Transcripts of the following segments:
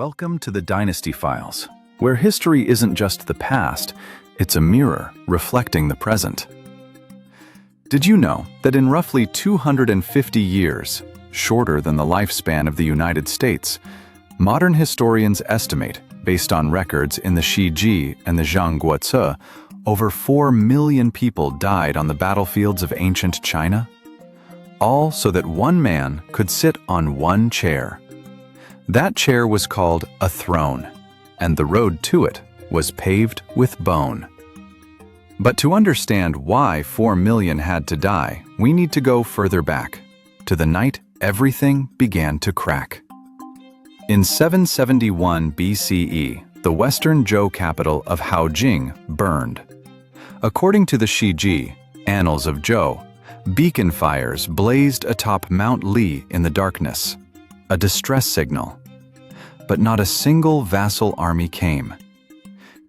Welcome to the Dynasty Files, where history isn't just the past, it's a mirror reflecting the present. Did you know that in roughly 250 years, shorter than the lifespan of the United States, modern historians estimate, based on records in the Shi and the Zhang, over 4 million people died on the battlefields of ancient China? All so that one man could sit on one chair. That chair was called a throne, and the road to it was paved with bone. But to understand why 4 million had to die, we need to go further back, to the night everything began to crack. In 771 BCE, the Western Zhou capital of Haojing burned. According to the Shi Annals of Zhou, beacon fires blazed atop Mount Li in the darkness, a distress signal. But not a single vassal army came.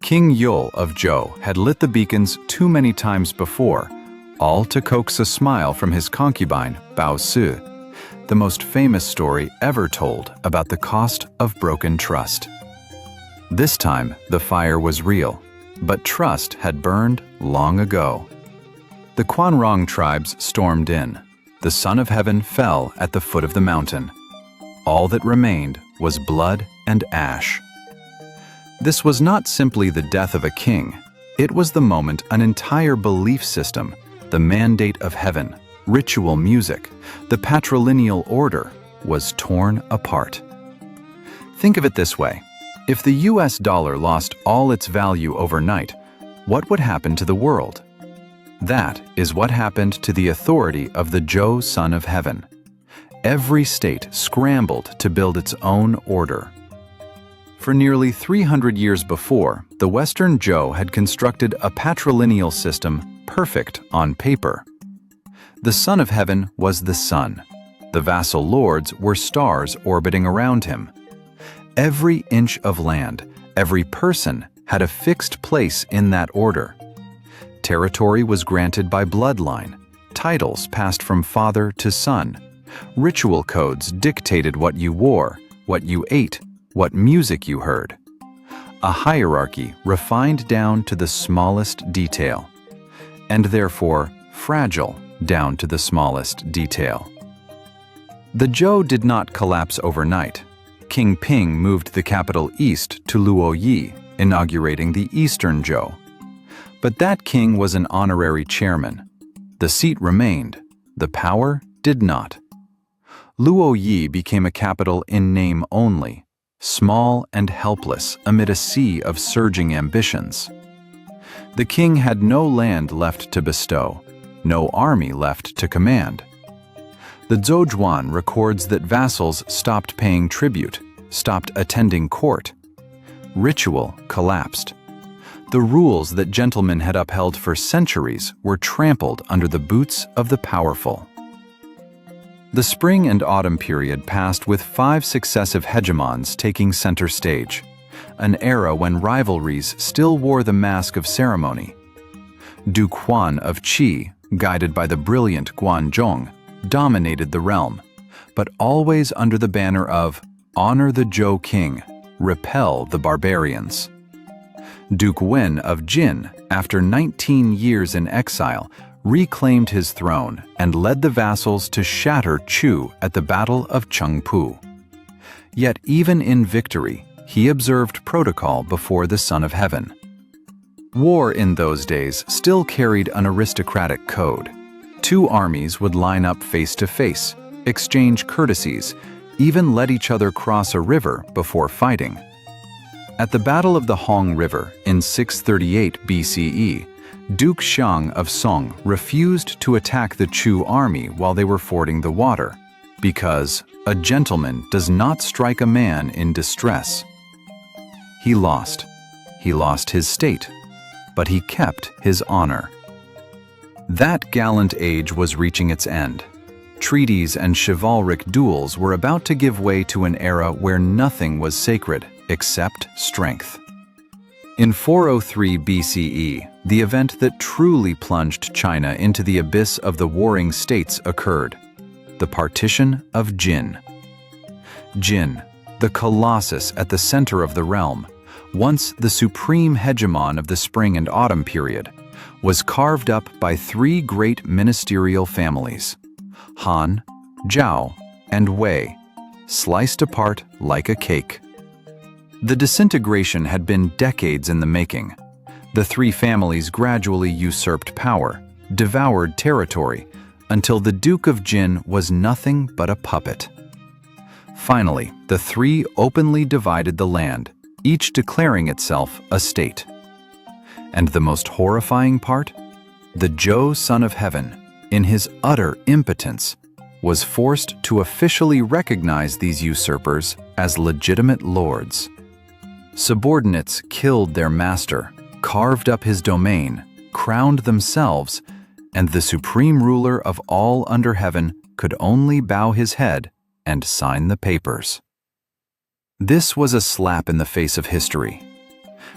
King Yul of Zhou had lit the beacons too many times before, all to coax a smile from his concubine, Bao Si, the most famous story ever told about the cost of broken trust. This time, the fire was real, but trust had burned long ago. The Quanrong tribes stormed in. The Son of Heaven fell at the foot of the mountain. All that remained was blood and ash. This was not simply the death of a king. It was the moment an entire belief system, the mandate of heaven, ritual music, the patrilineal order, was torn apart. Think of it this way. If the US dollar lost all its value overnight, what would happen to the world? That is what happened to the authority of the Zhou Son of Heaven. Every state scrambled to build its own order. For nearly 300 years before, the Western Zhou had constructed a patrilineal system perfect on paper. The Son of Heaven was the sun. The vassal lords were stars orbiting around him. Every inch of land, every person had a fixed place in that order. Territory was granted by bloodline, titles passed from father to son. Ritual codes dictated what you wore, what you ate, what music you heard. A hierarchy refined down to the smallest detail, and therefore fragile down to the smallest detail. The Zhou did not collapse overnight. Changping moved the capital east to Luoyi, inaugurating the Eastern Zhou. But that king was an honorary chairman. The seat remained, the power did not. Luoyi became a capital in name only, small and helpless amid a sea of surging ambitions. The king had no land left to bestow, no army left to command. The Zhouzhuan records that vassals stopped paying tribute, stopped attending court. Ritual collapsed. The rules that gentlemen had upheld for centuries were trampled under the boots of the powerful. The spring and autumn period passed with 5 successive hegemons taking center stage, an era when rivalries still wore the mask of ceremony. Duke Huan of Qi, guided by the brilliant Guanzhong, dominated the realm, but always under the banner of honor the Zhou king, repel the barbarians. Duke Wen of Jin, after 19 years in exile, reclaimed his throne and led the vassals to shatter Chu at the Battle of Changping. Yet even in victory, he observed protocol before the Son of Heaven. War in those days still carried an aristocratic code. 2 armies would line up face to face, exchange courtesies, even let each other cross a river before fighting. At the Battle of the Hong River in 638 BCE, Duke Shang of Song refused to attack the Chu army while they were fording the water, because a gentleman does not strike a man in distress. He lost. He lost his state, but he kept his honor. That gallant age was reaching its end. Treaties and chivalric duels were about to give way to an era where nothing was sacred except strength. In 403 BCE, the event that truly plunged China into the abyss of the warring states occurred: the partition of Jin. Jin, the colossus at the center of the realm, once the supreme hegemon of the spring and autumn period, was carved up by three great ministerial families: Han, Zhao, and Wei, sliced apart like a cake. The disintegration had been decades in the making. The three families gradually usurped power, devoured territory, until the Duke of Jin was nothing but a puppet. Finally, the three openly divided the land, each declaring itself a state. And the most horrifying part? The Zhou son of heaven, in his utter impotence, was forced to officially recognize these usurpers as legitimate lords. Subordinates killed their master, carved up his domain, crowned themselves, and the supreme ruler of all under heaven could only bow his head and sign the papers. This was a slap in the face of history.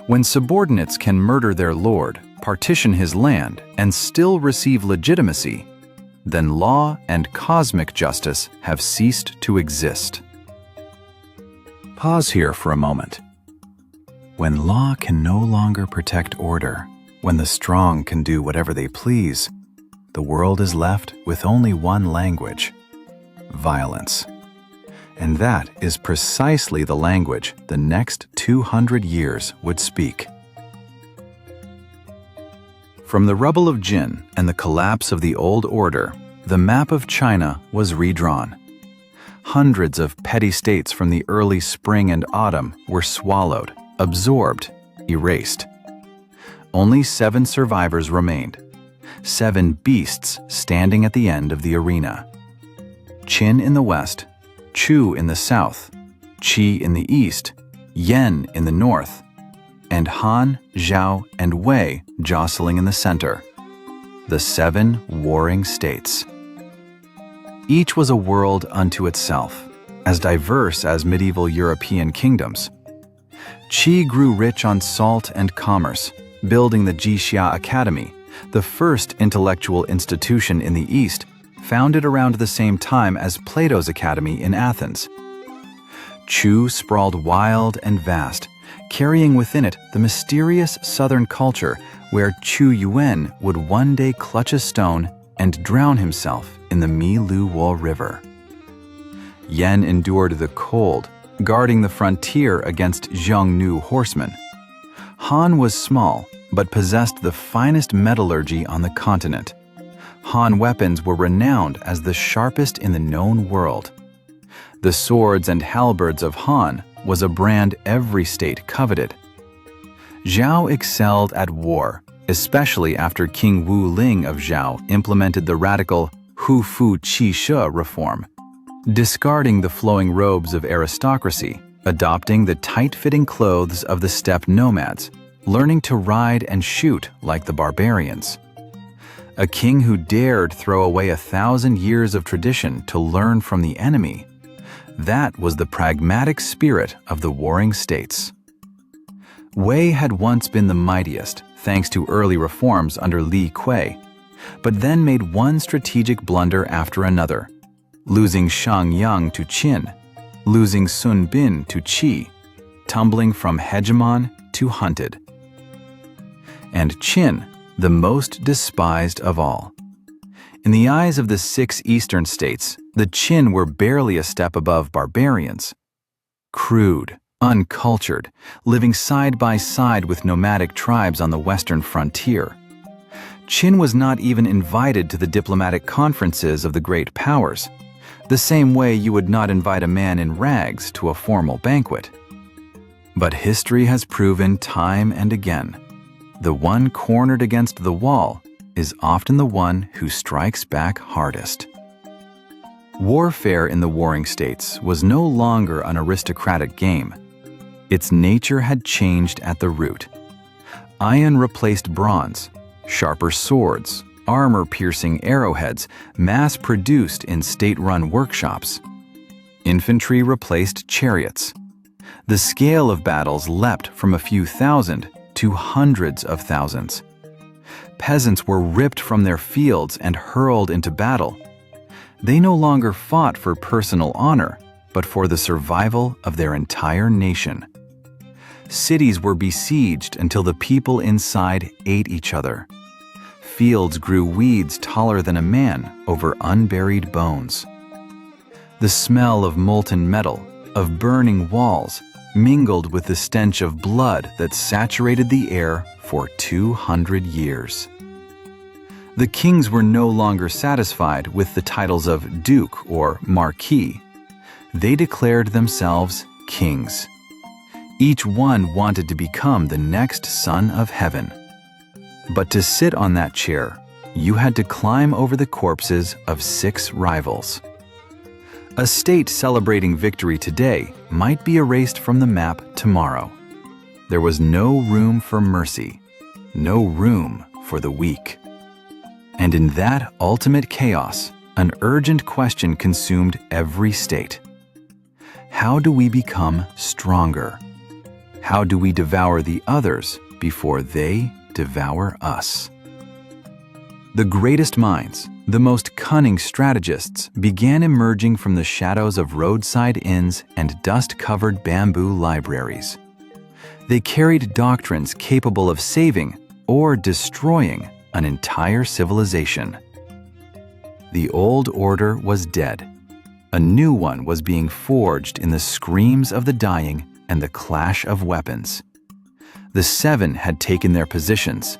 When subordinates can murder their lord, partition his land, and still receive legitimacy, then law and cosmic justice have ceased to exist. Pause here for a moment. When law can no longer protect order, when the strong can do whatever they please, the world is left with only one language: violence. And that is precisely the language the next 200 years would speak. From the rubble of Jin and the collapse of the old order, the map of China was redrawn. Hundreds of petty states from the early spring and autumn were swallowed, absorbed, erased. Only 7 survivors remained, 7 beasts standing at the end of the arena. Qin in the west, Chu in the south, Qi in the east, Yan in the north, and Han, Zhao, and Wei jostling in the center. The 7 warring states. Each was a world unto itself, as diverse as medieval European kingdoms. Qi grew rich on salt and commerce, building the Jixia Academy, the first intellectual institution in the East, founded around the same time as Plato's Academy in Athens. Chu sprawled wild and vast, carrying within it the mysterious southern culture where Chu Yuan would one day clutch a stone and drown himself in the Mi-Lu-Wo River. Yan endured the cold, guarding the frontier against Xiongnu horsemen. Han was small, but possessed the finest metallurgy on the continent. Han weapons were renowned as the sharpest in the known world. The swords and halberds of Han was a brand every state coveted. Zhao excelled at war, especially after King Wu Ling of Zhao implemented the radical Hu Fu Qi Shi reform, discarding the flowing robes of aristocracy, adopting the tight-fitting clothes of the steppe nomads, learning to ride and shoot like the barbarians. A king who dared throw away 1,000 years of tradition to learn from the enemy. That was the pragmatic spirit of the warring states. Wei had once been the mightiest, thanks to early reforms under Li Kui, but then made one strategic blunder after another, losing Shang Yang to Qin, losing Sun Bin to Qi, tumbling from hegemon to hunted. And Qin, the most despised of all. In the eyes of the 6 eastern states, the Qin were barely a step above barbarians. Crude, uncultured, living side by side with nomadic tribes on the western frontier. Qin was not even invited to the diplomatic conferences of the great powers, the same way you would not invite a man in rags to a formal banquet. But history has proven time and again, the one cornered against the wall is often the one who strikes back hardest. Warfare in the warring states was no longer an aristocratic game. Its nature had changed at the root. Iron replaced bronze, sharper swords, armor-piercing arrowheads mass-produced in state-run workshops. Infantry replaced chariots. The scale of battles leapt from a few thousand to hundreds of thousands. Peasants were ripped from their fields and hurled into battle. They no longer fought for personal honor. but for the survival of their entire nation. Cities were besieged until the people inside ate each other. Fields grew weeds taller than a man over unburied bones. The smell of molten metal, of burning walls, mingled with the stench of blood that saturated the air for 200 years. The kings were no longer satisfied with the titles of duke or marquis. They declared themselves kings. Each one wanted to become the next son of heaven. But to sit on that chair, you had to climb over the corpses of 6 rivals. A state celebrating victory today might be erased from the map tomorrow. There was no room for mercy, no room for the weak. And in that ultimate chaos, an urgent question consumed every state. How do we become stronger? How do we devour the others before they devour us? The greatest minds, the most cunning strategists, began emerging from the shadows of roadside inns and dust-covered bamboo libraries. They carried doctrines capable of saving or destroying an entire civilization. The old order was dead. A new one was being forged in the screams of the dying and the clash of weapons. The 7 had taken their positions.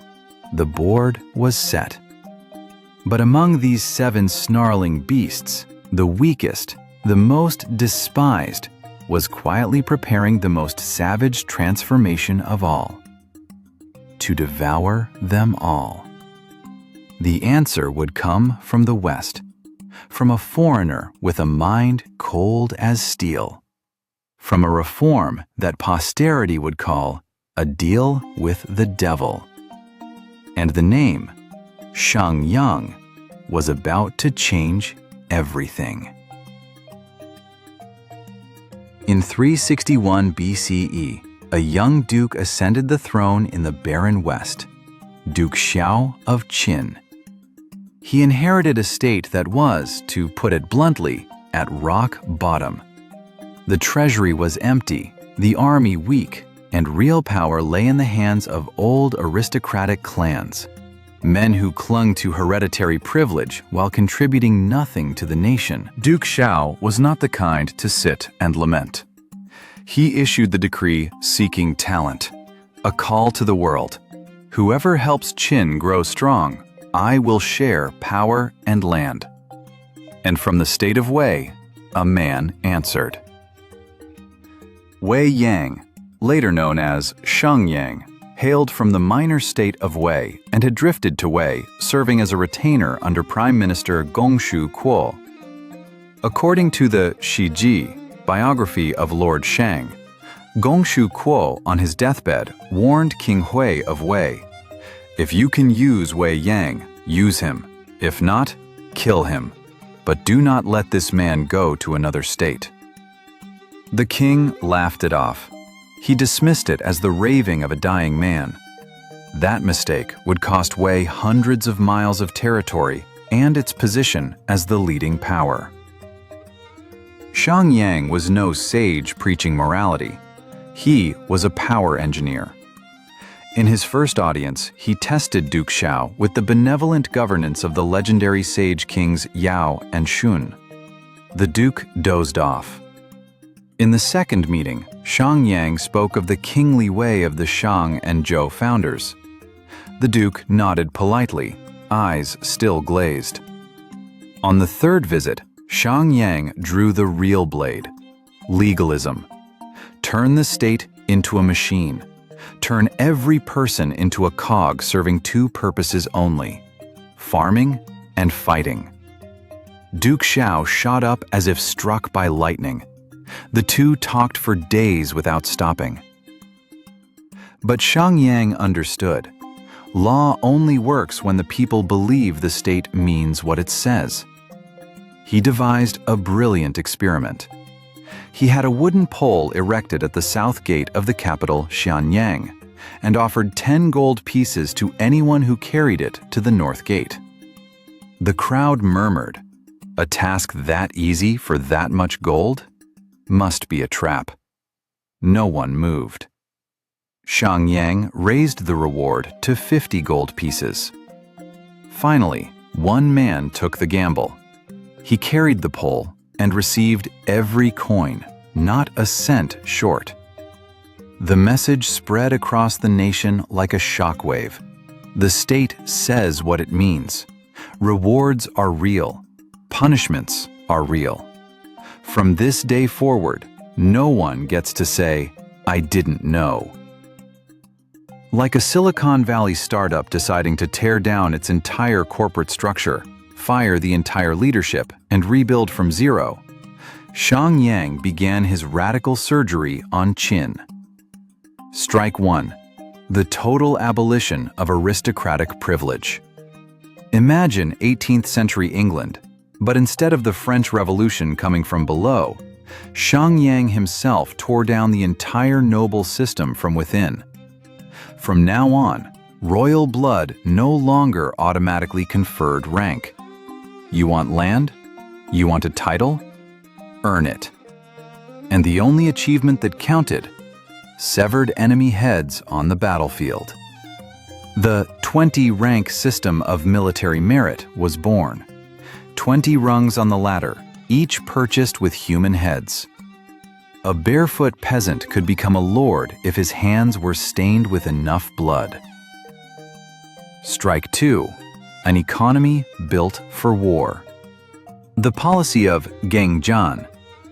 The board was set. But among these 7 snarling beasts, the weakest, the most despised, was quietly preparing the most savage transformation of all: to devour them all. The answer would come from the West, from a foreigner with a mind cold as steel, from a reform that posterity would call a deal with the devil. And the name, Shang Yang, was about to change everything. In 361 BCE, a young duke ascended the throne in the barren West, Duke Xiao of Qin. He inherited a state that was, to put it bluntly, at rock bottom. The treasury was empty, the army weak, and real power lay in the hands of old aristocratic clans, men who clung to hereditary privilege while contributing nothing to the nation. Duke Xiao was not the kind to sit and lament. He issued the decree seeking talent, a call to the world. Whoever helps Qin grow strong, I will share power and land. And from the state of Wei, a man answered. Wei Yang, later known as Shang Yang, hailed from the minor state of Wei and had drifted to Wei, serving as a retainer under Prime Minister Gongshu Kuo. According to the Shiji, biography of Lord Shang, Gongshu Kuo on his deathbed warned King Hui of Wei, "If you can use Wei Yang, use him. If not, kill him. But do not let this man go to another state." The king laughed it off. He dismissed it as the raving of a dying man. That mistake would cost Wei hundreds of miles of territory and its position as the leading power. Shang Yang was no sage preaching morality. He was a power engineer. In his first audience, he tested Duke Xiao with the benevolent governance of the legendary sage kings Yao and Shun. The duke dozed off. In the second meeting, Shang Yang spoke of the kingly way of the Shang and Zhou founders. The duke nodded politely, eyes still glazed. On the third visit, Shang Yang drew the real blade: legalism. Turn the state into a machine. Turn every person into a cog serving 2 purposes only: farming and fighting. Duke Xiao shot up as if struck by lightning. The two talked for days without stopping. But Shang Yang understood. Law only works when the people believe the state means what it says. He devised a brilliant experiment. He had a wooden pole erected at the south gate of the capital Xianyang and offered 10 gold pieces to anyone who carried it to the north gate. The crowd murmured, "A task that easy for that much gold?" must be a trap. No one moved. Shang Yang raised the reward to 50 gold pieces. Finally, one man took the gamble. He carried the pole and received every coin, not a cent short. The message spread across the nation like a shockwave. The state says what it means. Rewards are real. Punishments are real. From this day forward, no one gets to say, "I didn't know." Like a Silicon Valley startup deciding to tear down its entire corporate structure, fire the entire leadership, and rebuild from zero, Shang Yang began his radical surgery on Qin. Strike 1. The total abolition of aristocratic privilege. Imagine 18th century England, but instead of the French Revolution coming from below, Shang Yang himself tore down the entire noble system from within. From now on, royal blood no longer automatically conferred rank. You want land? You want a title? Earn it. And the only achievement that counted: severed enemy heads on the battlefield. The 20-rank system of military merit was born. 20 rungs on the ladder, each purchased with human heads. A barefoot peasant could become a lord if his hands were stained with enough blood. Strike 2. An economy built for war. The policy of Gengjian,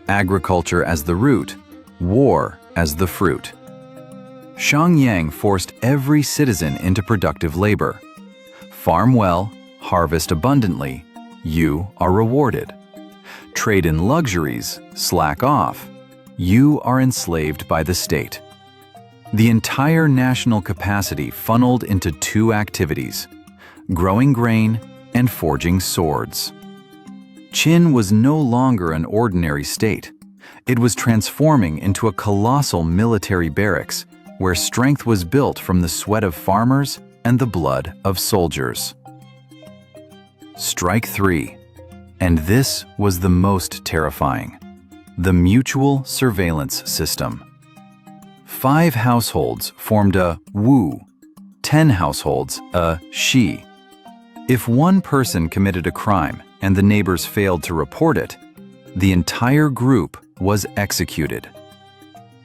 agriculture as the root, war as the fruit. Shang Yang forced every citizen into productive labor. Farm well, harvest abundantly, you are rewarded. Trade in luxuries, slack off, you are enslaved by the state. The entire national capacity funneled into two activities: growing grain and forging swords. Qin was no longer an ordinary state. It was transforming into a colossal military barracks where strength was built from the sweat of farmers and the blood of soldiers. Strike 3. And this was the most terrifying: the mutual surveillance system. 5 households formed a Wu, 10 households a Shi. If one person committed a crime and the neighbors failed to report it, the entire group was executed.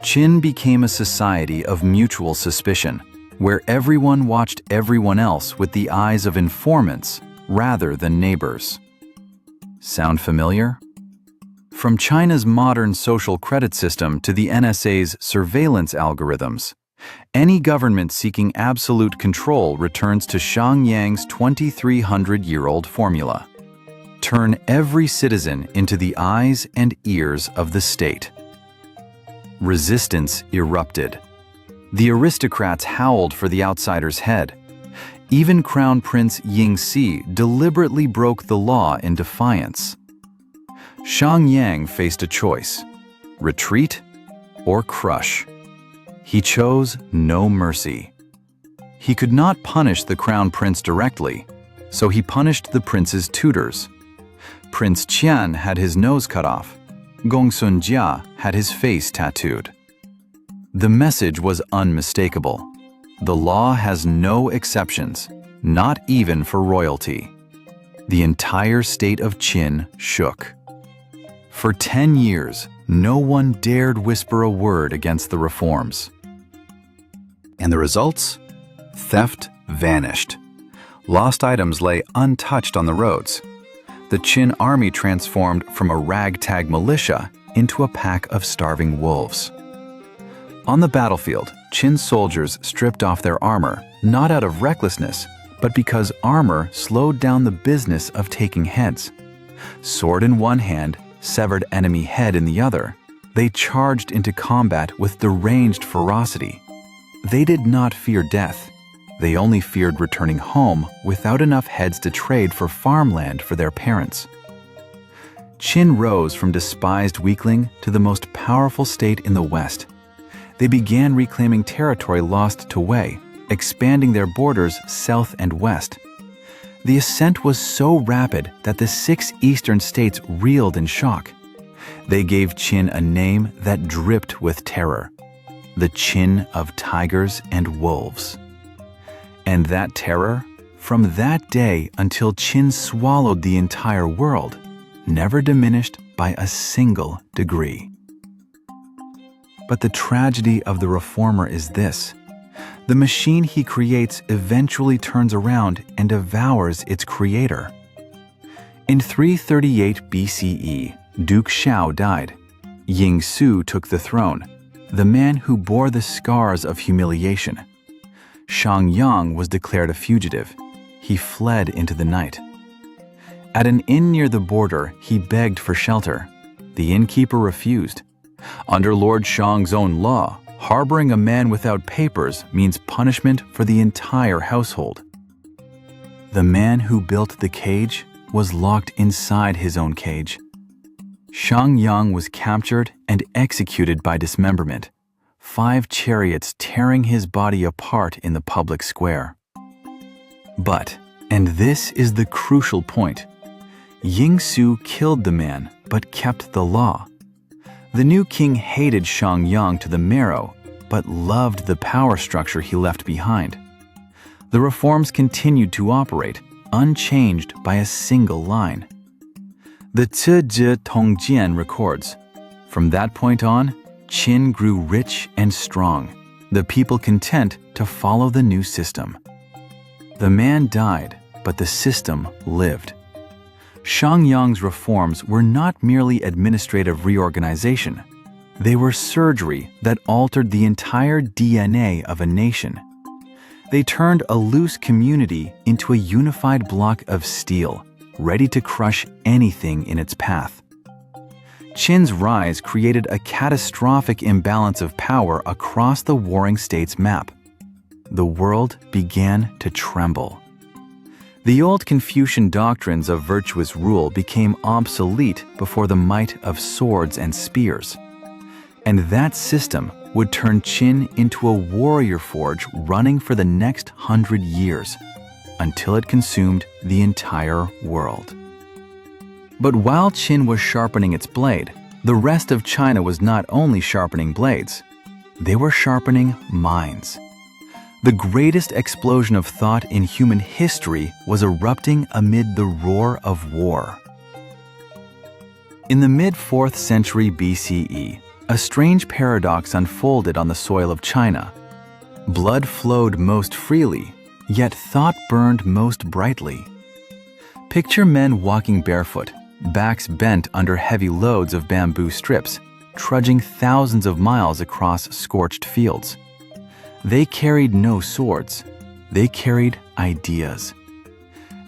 Qin became a society of mutual suspicion, where everyone watched everyone else with the eyes of informants rather than neighbors. Sound familiar? From China's modern social credit system to the NSA's surveillance algorithms, any government seeking absolute control returns to Shang Yang's 2,300-year-old formula: turn every citizen into the eyes and ears of the state. Resistance erupted. The aristocrats howled for the outsider's head. Even Crown Prince Yingxi deliberately broke the law in defiance. Shang Yang faced a choice: retreat or crush. He chose no mercy. He could not punish the crown prince directly, so he punished the prince's tutors. Prince Qian had his nose cut off. Gongsun Jia had his face tattooed. The message was unmistakable. The law has no exceptions, not even for royalty. The entire state of Qin shook. For 10 years, no one dared whisper a word against the reforms. And the results? Theft vanished. Lost items lay untouched on the roads. The Qin army transformed from a ragtag militia into a pack of starving wolves. On the battlefield, Qin soldiers stripped off their armor, not out of recklessness, but because armor slowed down the business of taking heads. Sword in one hand, severed enemy head in the other, they charged into combat with deranged ferocity. They did not fear death. They only feared returning home without enough heads to trade for farmland for their parents. Qin rose from despised weakling to the most powerful state in the West. They began reclaiming territory lost to Wei, expanding their borders south and west. The ascent was so rapid that the 6 eastern states reeled in shock. They gave Qin a name that dripped with terror, the Qin of tigers and wolves. And that terror, from that day until Qin swallowed the entire world, never diminished by a single degree. But the tragedy of the reformer is this: the machine he creates eventually turns around and devours its creator. In 338 BCE, Duke Shao died. Ying Su took the throne, the man who bore the scars of humiliation. Shang Yang was declared a fugitive. He fled into the night. At an inn near the border, he begged for shelter. The innkeeper refused. Under Lord Shang's own law, harboring a man without papers means punishment for the entire household. The man who built the cage was locked inside his own cage. Shang Yang was captured and executed by dismemberment, 5 chariots tearing his body apart in the public square. But, and this is the crucial point, Ying Su killed the man but kept the law. The new king hated Shang Yang to the marrow, but loved the power structure he left behind. The reforms continued to operate, unchanged by a single line. The Zhi Tongjian records, from that point on, Qin grew rich and strong, the people content to follow the new system. The man died, but the system lived. Shang Yang's reforms were not merely administrative reorganization. They were surgery that altered the entire DNA of a nation. They turned a loose community into a unified block of steel, ready to crush anything in its path. Qin's rise created a catastrophic imbalance of power across the warring states' map. The world began to tremble. The old Confucian doctrines of virtuous rule became obsolete before the might of swords and spears. And that system would turn Qin into a warrior forge running for the next 100 years, until it consumed the entire world. But while Qin was sharpening its blade, the rest of China was not only sharpening blades, they were sharpening minds. The greatest explosion of thought in human history was erupting amid the roar of war. In the mid-4th century BCE, a strange paradox unfolded on the soil of China. Blood flowed most freely, yet thought burned most brightly. Picture men walking barefoot, backs bent under heavy loads of bamboo strips, trudging thousands of miles across scorched fields. They carried no swords. They carried ideas.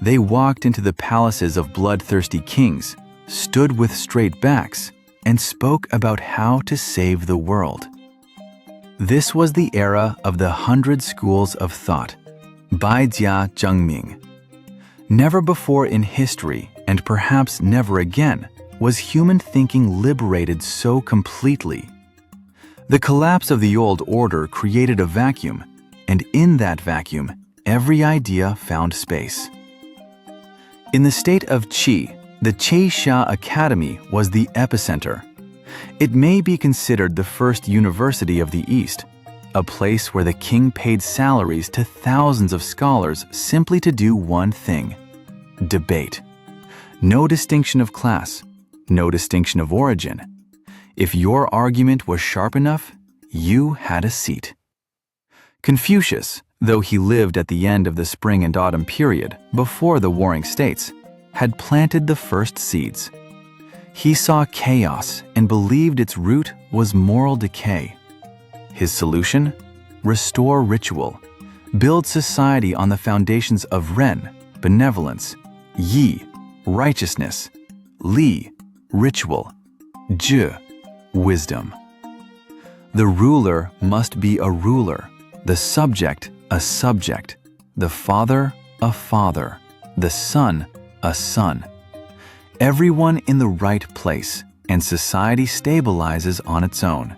They walked into the palaces of bloodthirsty kings, stood with straight backs, and spoke about how to save the world. This was the era of the 100 schools of thought, Baijia Zhengming. Never before in history, and perhaps never again, was human thinking liberated so completely. The collapse of the old order created a vacuum, and in that vacuum, every idea found space. In the state of Qi, the Qixia Academy was the epicenter. It may be considered the first university of the East, a place where the king paid salaries to thousands of scholars simply to do one thing: debate. No distinction of class, no distinction of origin. If your argument was sharp enough, you had a seat. Confucius, though he lived at the end of the spring and autumn period, before the warring states, had planted the first seeds. He saw chaos and believed its root was moral decay. His solution? Restore ritual. Build society on the foundations of Ren, benevolence, Yi, righteousness, Li, ritual, Zhi, wisdom. The ruler must be a ruler, the subject a subject, the father a father, the son a son. Everyone in the right place, and society stabilizes on its own.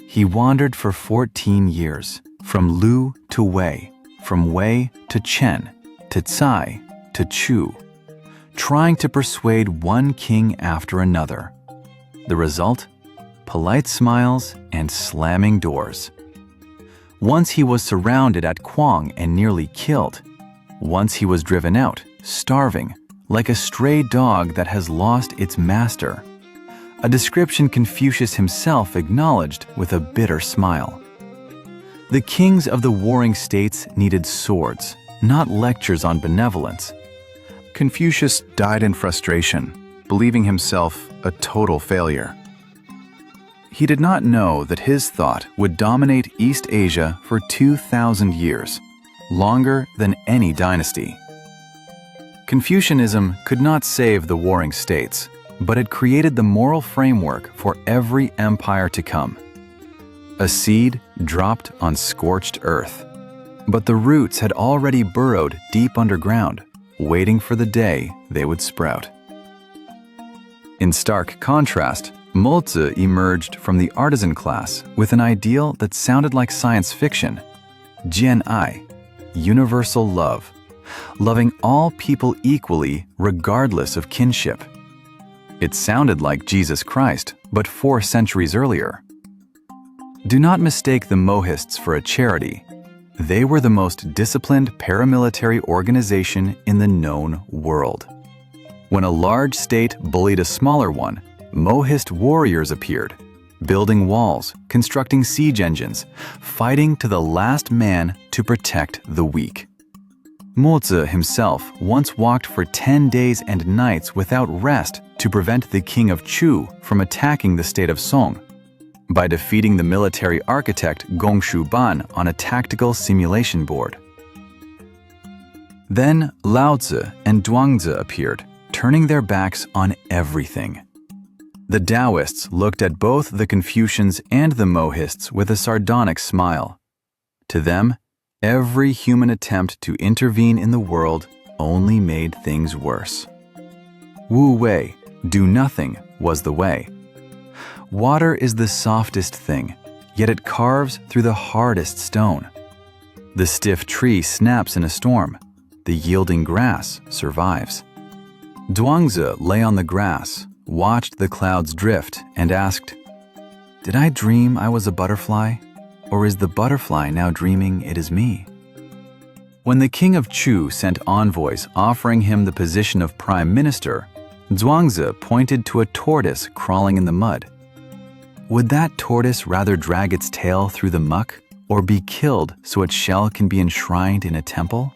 He wandered for 14 years, from Lu to Wei, from Wei to Chen, to Cai to Chu, trying to persuade one king after another, The result? Polite smiles and slamming doors. Once he was surrounded at Kuang and nearly killed. Once he was driven out, starving, like a stray dog that has lost its master. A description Confucius himself acknowledged with a bitter smile. The kings of the warring states needed swords, not lectures on benevolence. Confucius died in frustration, believing himself a total failure. He did not know that his thought would dominate East Asia for 2,000 years, longer than any dynasty. Confucianism could not save the warring states, but it created the moral framework for every empire to come. A seed dropped on scorched earth, but the roots had already burrowed deep underground, waiting for the day they would sprout. In stark contrast, Mozi emerged from the artisan class with an ideal that sounded like science fiction: Jian'ai, universal love, loving all people equally regardless of kinship. It sounded like Jesus Christ, but 4 centuries earlier. Do not mistake the Mohists for a charity. They were the most disciplined paramilitary organization in the known world. When a large state bullied a smaller one, Mohist warriors appeared, building walls, constructing siege engines, fighting to the last man to protect the weak. Mozi himself once walked for 10 days and nights without rest to prevent the king of Chu from attacking the state of Song, by defeating the military architect Gong Shuban on a tactical simulation board. Then Laozi and Zhuangzi appeared, turning their backs on everything. The Taoists looked at both the Confucians and the Mohists with a sardonic smile. To them, every human attempt to intervene in the world only made things worse. Wu Wei, do nothing, was the way. Water is the softest thing, yet it carves through the hardest stone. The stiff tree snaps in a storm. The yielding grass survives. Zhuangzi lay on the grass, watched the clouds drift, and asked, "Did I dream I was a butterfly? Or is the butterfly now dreaming it is me?" When the king of Chu sent envoys offering him the position of prime minister, Zhuangzi pointed to a tortoise crawling in the mud. Would that tortoise rather drag its tail through the muck or be killed so its shell can be enshrined in a temple?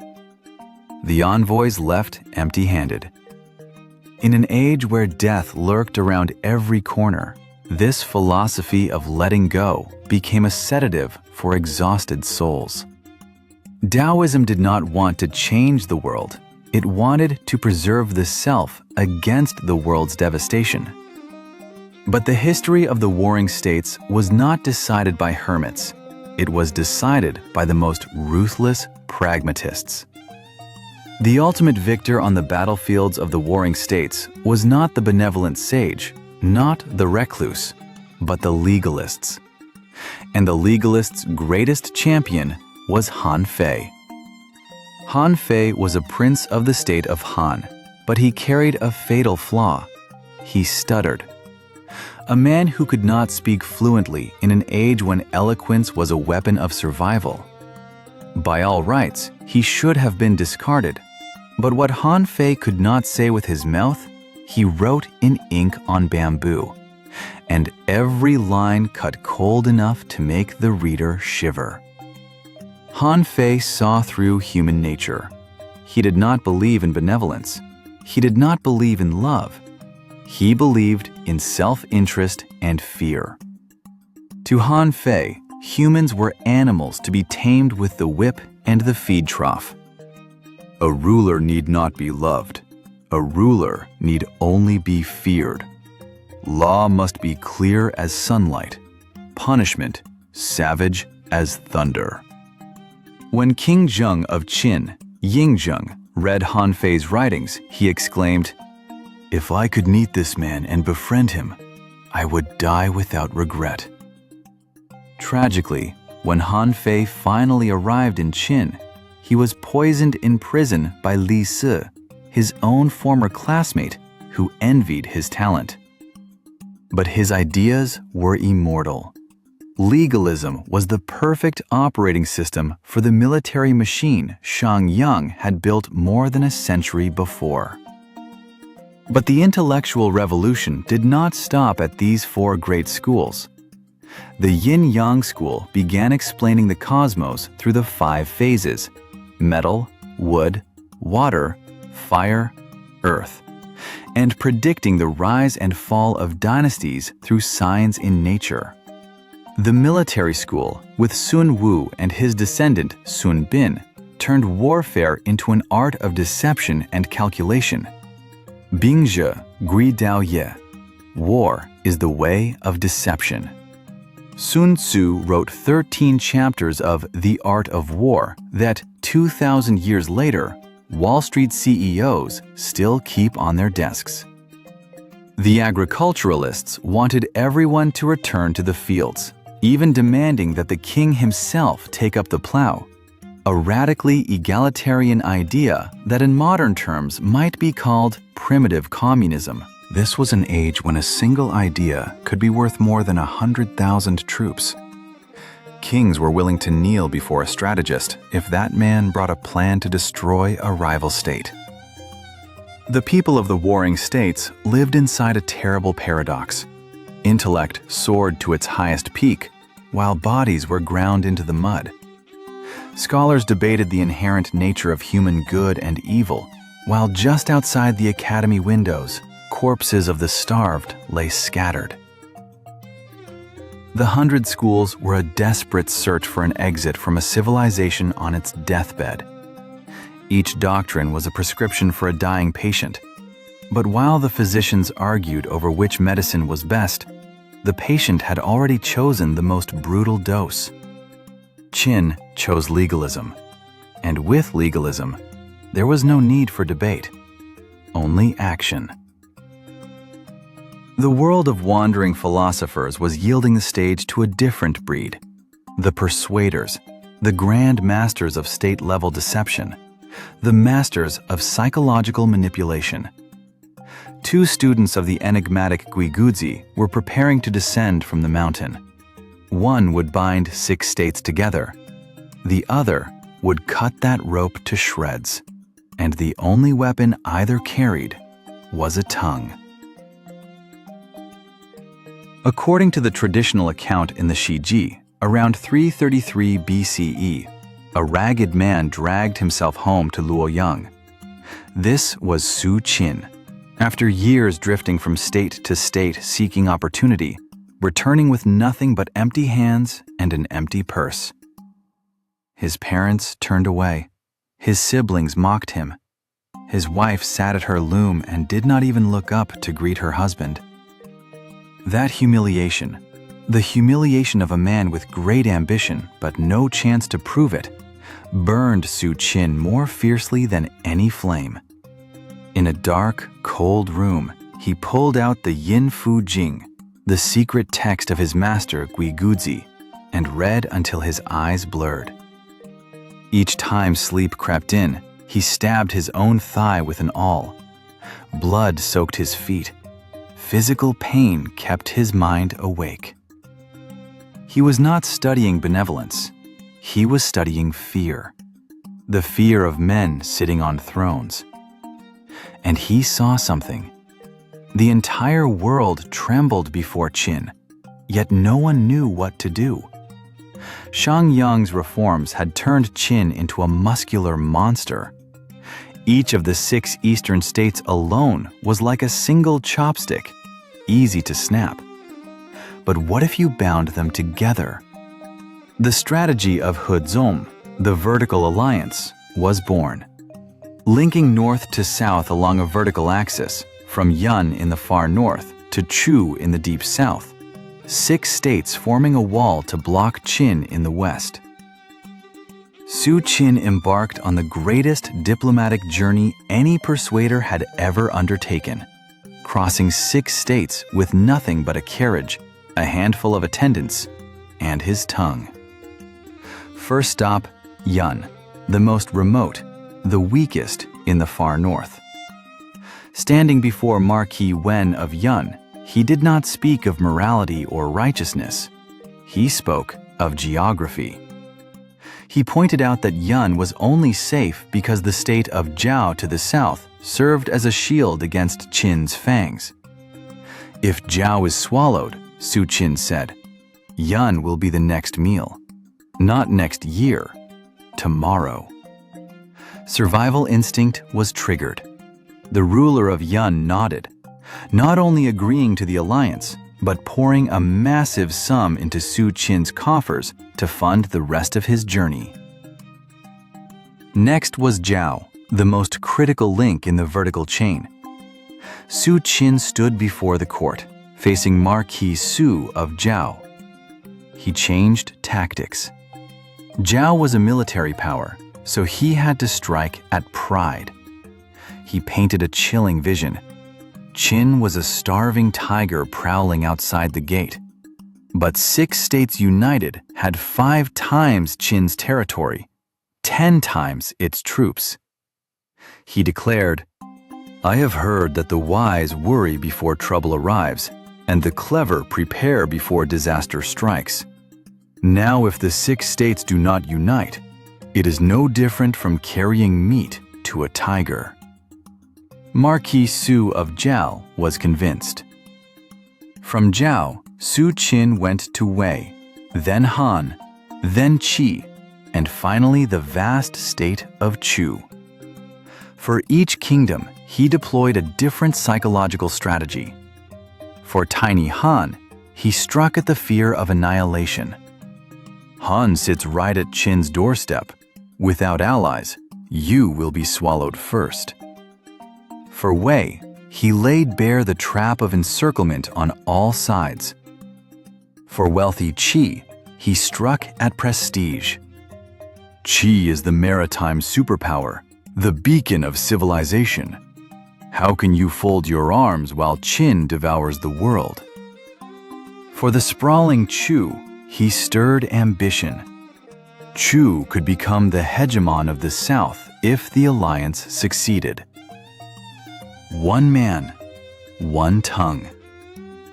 The envoys left empty-handed. In an age where death lurked around every corner, this philosophy of letting go became a sedative for exhausted souls. Taoism did not want to change the world. It wanted to preserve the self against the world's devastation. But the history of the warring states was not decided by hermits. It was decided by the most ruthless pragmatists. The ultimate victor on the battlefields of the warring states was not the benevolent sage, not the recluse, but the legalists. And the legalists' greatest champion was Han Fei. Han Fei was a prince of the state of Han, but he carried a fatal flaw. He stuttered. A man who could not speak fluently in an age when eloquence was a weapon of survival. By all rights, he should have been discarded. But what Han Fei could not say with his mouth, he wrote in ink on bamboo, and every line cut cold enough to make the reader shiver. Han Fei saw through human nature. He did not believe in benevolence. He did not believe in love. He believed in self-interest and fear. To Han Fei, humans were animals to be tamed with the whip and the feed trough. A ruler need not be loved. A ruler need only be feared. Law must be clear as sunlight. Punishment, savage as thunder. When King Zhang of Qin, Yingzheng, read Han Fei's writings, he exclaimed, "If I could meet this man and befriend him, I would die without regret." Tragically, when Han Fei finally arrived in Qin, he was poisoned in prison by Li Si, his own former classmate, who envied his talent. But his ideas were immortal. Legalism was the perfect operating system for the military machine Shang Yang had built more than a century before. But the intellectual revolution did not stop at these four great schools. The Yin-Yang school began explaining the cosmos through the five phases: metal, wood, water, fire, earth, and predicting the rise and fall of dynasties through signs in nature. The military school, with Sun Wu and his descendant Sun Bin, turned warfare into an art of deception and calculation. Bingzhe Gui Dao Ye. War is the way of deception. Sun Tzu wrote 13 chapters of The Art of War that, 2,000 years later, Wall Street CEOs still keep on their desks. The agriculturalists wanted everyone to return to the fields, even demanding that the king himself take up the plow, a radically egalitarian idea that in modern terms might be called primitive communism. This was an age when a single idea could be worth more than 100,000 troops. Kings were willing to kneel before a strategist if that man brought a plan to destroy a rival state. The people of the warring states lived inside a terrible paradox. Intellect soared to its highest peak, while bodies were ground into the mud. Scholars debated the inherent nature of human good and evil, while just outside the academy windows, corpses of the starved lay scattered. The 100 Schools were a desperate search for an exit from a civilization on its deathbed. Each doctrine was a prescription for a dying patient. But while the physicians argued over which medicine was best, the patient had already chosen the most brutal dose. Qin chose legalism. And with legalism, there was no need for debate, only action. The world of wandering philosophers was yielding the stage to a different breed, the persuaders, the grand masters of state-level deception, the masters of psychological manipulation. Two students of the enigmatic Guiguzi were preparing to descend from the mountain. One would bind 6 states together. The other would cut that rope to shreds. And the only weapon either carried was a tongue. According to the traditional account in the Shiji, around 333 BCE, a ragged man dragged himself home to Luoyang. This was Su Qin. After years drifting from state to state seeking opportunity, returning with nothing but empty hands and an empty purse. His parents turned away. His siblings mocked him. His wife sat at her loom and did not even look up to greet her husband. That humiliation, the humiliation of a man with great ambition but no chance to prove it, burned Su Qin more fiercely than any flame. In a dark, cold room, he pulled out the Yin Fu Jing, the secret text of his master Guiguzi, and read until his eyes blurred. Each time sleep crept in, he stabbed his own thigh with an awl. Blood soaked his feet. Physical pain kept his mind awake. He was not studying benevolence. He was studying fear. The fear of men sitting on thrones. And he saw something. The entire world trembled before Qin, yet no one knew what to do. Shang Yang's reforms had turned Qin into a muscular monster. Each of the 6 eastern states alone was like a single chopstick, easy to snap. But what if you bound them together? The strategy of Hezong, the vertical alliance, was born. Linking north to south along a vertical axis, from Yun in the far north to Chu in the deep south, 6 states forming a wall to block Qin in the west. Su Qin embarked on the greatest diplomatic journey any persuader had ever undertaken, crossing 6 states with nothing but a carriage, a handful of attendants, and his tongue. First stop, Yun, the most remote, the weakest in the far north. Standing before Marquis Wen of Yun, he did not speak of morality or righteousness. He spoke of geography. He pointed out that Yun was only safe because the state of Zhou to the south served as a shield against Qin's fangs. If Zhou is swallowed, Su Qin said, Yun will be the next meal. Not next year, tomorrow. Survival instinct was triggered. The ruler of Yun nodded, not only agreeing to the alliance, but pouring a massive sum into Su Qin's coffers to fund the rest of his journey. Next was Zhao, the most critical link in the vertical chain. Su Qin stood before the court, facing Marquis Su of Zhao. He changed tactics. Zhao was a military power, so he had to strike at pride. He painted a chilling vision. Qin was a starving tiger prowling outside the gate. But 6 states united had 5 times Qin's territory, 10 times its troops. He declared, I have heard that the wise worry before trouble arrives, and the clever prepare before disaster strikes. Now if the 6 states do not unite, it is no different from carrying meat to a tiger. Marquis Su of Zhao was convinced. From Zhao, Su Qin went to Wei, then Han, then Qi, and finally the vast state of Chu. For each kingdom, he deployed a different psychological strategy. For tiny Han, he struck at the fear of annihilation. Han sits right at Qin's doorstep. Without allies, you will be swallowed first. For Wei, he laid bare the trap of encirclement on all sides. For wealthy Qi, he struck at prestige. Qi is the maritime superpower, the beacon of civilization. How can you fold your arms while Qin devours the world? For the sprawling Chu, he stirred ambition. Chu could become the hegemon of the South if the alliance succeeded. One man, one tongue.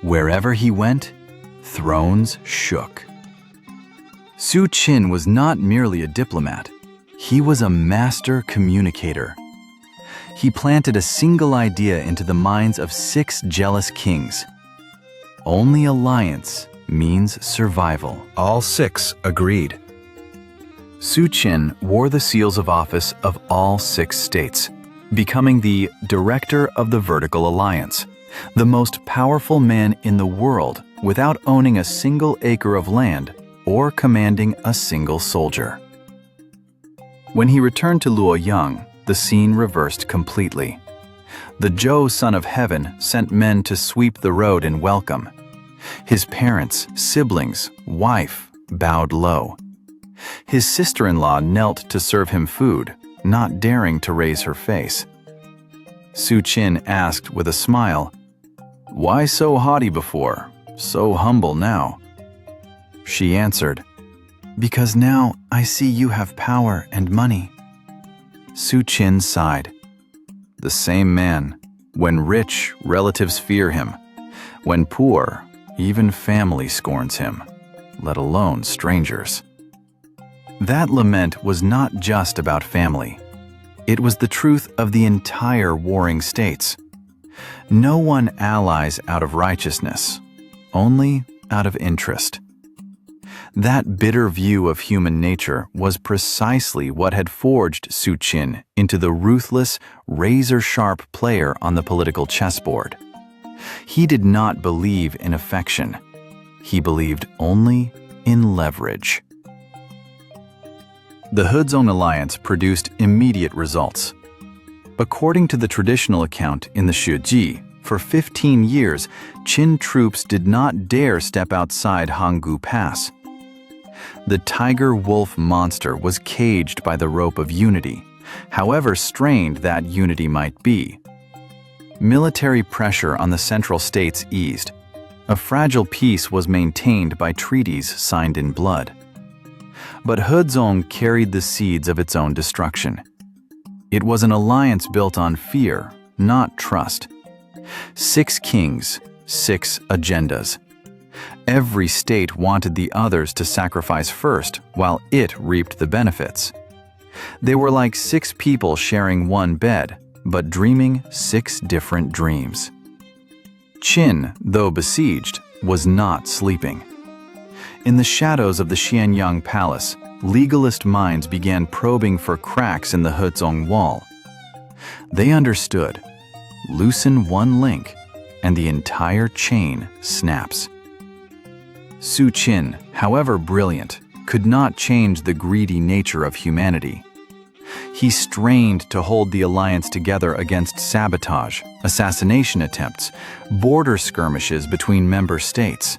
Wherever he went, thrones shook. Su Qin was not merely a diplomat. He was a master communicator. He planted a single idea into the minds of 6 jealous kings. Only alliance means survival. All 6 agreed. Su Qin wore the seals of office of all 6 states, becoming the director of the Vertical Alliance, the most powerful man in the world without owning a single acre of land or commanding a single soldier. When he returned to Luoyang, the scene reversed completely. The Zhou son of heaven sent men to sweep the road in welcome. His parents, siblings, wife bowed low. His sister-in-law knelt to serve him food, not daring to raise her face. Su Qin asked with a smile, "Why so haughty before, so humble now?" She answered, "Because now I see you have power and money." Su Qin sighed. The same man. When rich, relatives fear him. When poor, even family scorns him, let alone strangers. That lament was not just about family. It was the truth of the entire warring states. No one allies out of righteousness, only out of interest. That bitter view of human nature was precisely what had forged Su Qin into the ruthless, razor-sharp player on the political chessboard. He did not believe in affection. He believed only in leverage. The Hezong alliance produced immediate results. According to the traditional account in the Shiji, for 15 years, Qin troops did not dare step outside Hanggu Pass. The tiger-wolf monster was caged by the rope of unity, however strained that unity might be. Military pressure on the central states eased. A fragile peace was maintained by treaties signed in blood. But Hezong carried the seeds of its own destruction. It was an alliance built on fear, not trust. 6 kings, 6 agendas. Every state wanted the others to sacrifice first, while it reaped the benefits. They were like 6 people sharing one bed, but dreaming 6 different dreams. Qin, though besieged, was not sleeping. In the shadows of the Xianyang Palace, legalist minds began probing for cracks in the Hezong wall. They understood. Loosen one link, and the entire chain snaps. Su Qin, however brilliant, could not change the greedy nature of humanity. He strained to hold the alliance together against sabotage, assassination attempts, border skirmishes between member states.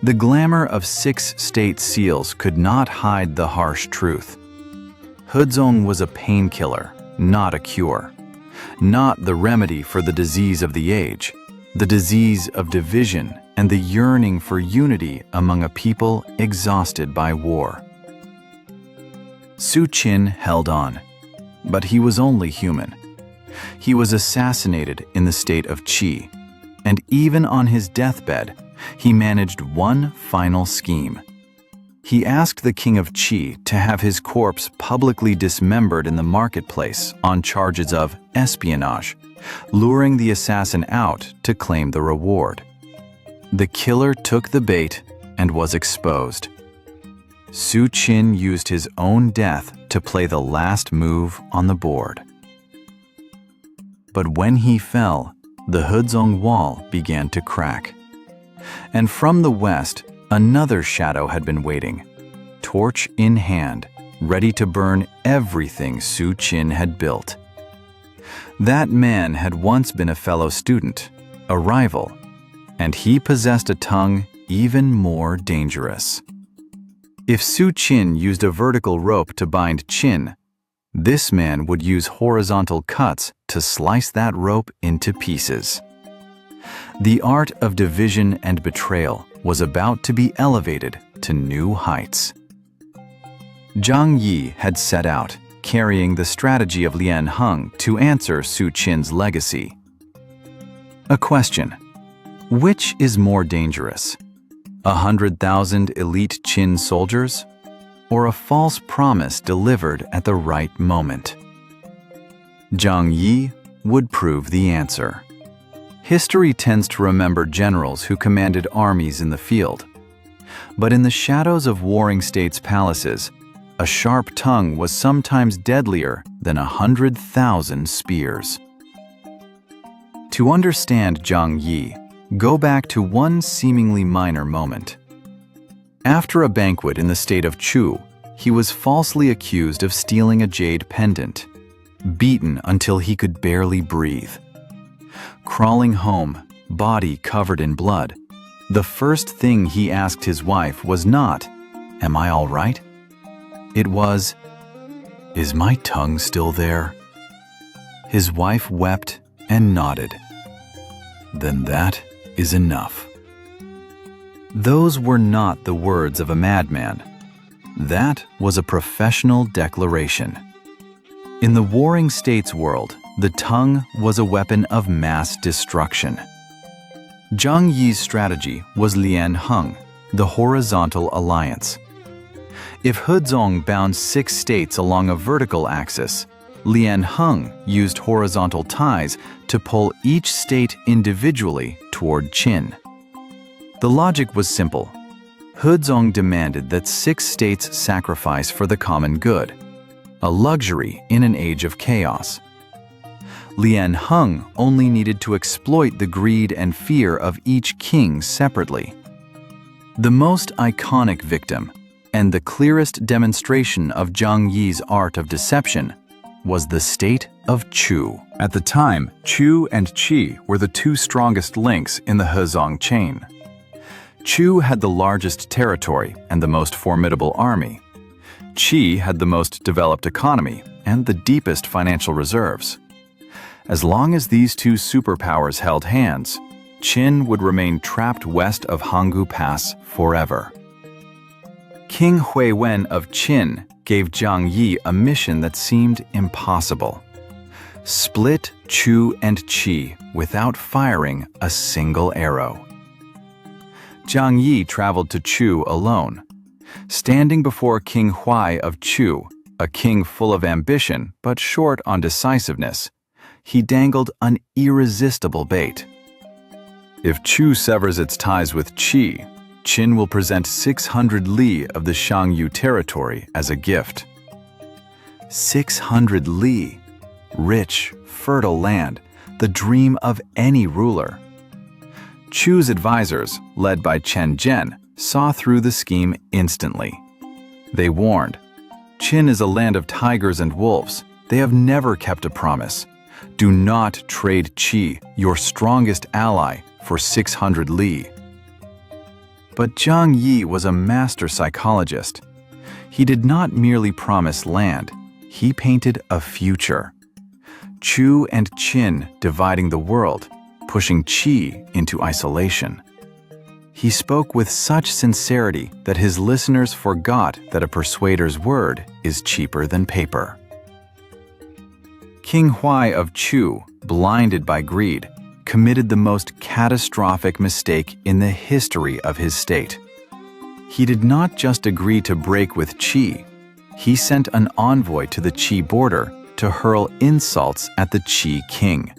The glamour of 6 state seals could not hide the harsh truth. Hezong was a painkiller, not a cure. Not the remedy for the disease of the age, the disease of division and the yearning for unity among a people exhausted by war. Su Qin held on, but he was only human. He was assassinated in the state of Qi, and even on his deathbed, he managed one final scheme. He asked the king of Qi to have his corpse publicly dismembered in the marketplace on charges of espionage, luring the assassin out to claim the reward. The killer took the bait and was exposed. Su Qin used his own death to play the last move on the board. But when he fell, the Hezong wall began to crack. And from the west, another shadow had been waiting, torch in hand, ready to burn everything Su Qin had built. That man had once been a fellow student, a rival, and he possessed a tongue even more dangerous. If Su Qin used a vertical rope to bind Qin, this man would use horizontal cuts to slice that rope into pieces. The art of division and betrayal was about to be elevated to new heights. Zhang Yi had set out, carrying the strategy of Lian Heng to answer Su Qin's legacy. A question: which is more dangerous? 100,000 elite Qin soldiers, or a false promise delivered at the right moment? Zhang Yi would prove the answer. History tends to remember generals who commanded armies in the field. But in the shadows of warring states' palaces, a sharp tongue was sometimes deadlier than 100,000 spears. To understand Zhang Yi, go back to one seemingly minor moment. After a banquet in the state of Chu, he was falsely accused of stealing a jade pendant, beaten until he could barely breathe. Crawling home, body covered in blood, the first thing he asked his wife was not, "Am I all right?" It was, "Is my tongue still there?" His wife wept and nodded. "Then that is enough." Those were not the words of a madman. That was a professional declaration. In the warring states world, the tongue was a weapon of mass destruction. Zhang Yi's strategy was Lian Heng, the horizontal alliance. If Hezong bound 6 states along a vertical axis, Lian Heng used horizontal ties to pull each state individually toward Qin. The logic was simple. Hezong demanded that 6 states sacrifice for the common good, a luxury in an age of chaos. Lian Heng only needed to exploit the greed and fear of each king separately. The most iconic victim, and the clearest demonstration of Zhang Yi's art of deception, was the state of Chu. At the time, Chu and Qi were the 2 strongest links in the Hezong chain. Chu had the largest territory and the most formidable army. Qi had the most developed economy and the deepest financial reserves. As long as these 2 superpowers held hands, Qin would remain trapped west of Hanggu Pass forever. King Huiwen of Qin gave Zhang Yi a mission that seemed impossible. split Chu and Qi without firing a single arrow. Zhang Yi traveled to Chu alone. Standing before King Huai of Chu, a king full of ambition but short on decisiveness, he dangled an irresistible bait. If Chu severs its ties with Qi, Qin will present 600 li of the Shangyu territory as a gift. 600 li, rich, fertile land, the dream of any ruler. Chu's advisors, led by Chen Zhen, saw through the scheme instantly. They warned, "Qin is a land of tigers and wolves. They have never kept a promise. Do not trade Qi, your strongest ally, for 600 li." But Zhang Yi was a master psychologist. He did not merely promise land, he painted a future. Chu and Qin dividing the world, pushing Qi into isolation. He spoke with such sincerity that his listeners forgot that a persuader's word is cheaper than paper. King Huai of Chu, blinded by greed, committed the most catastrophic mistake in the history of his state. He did not just agree to break with Qi, he sent an envoy to the Qi border to hurl insults at the Qi king,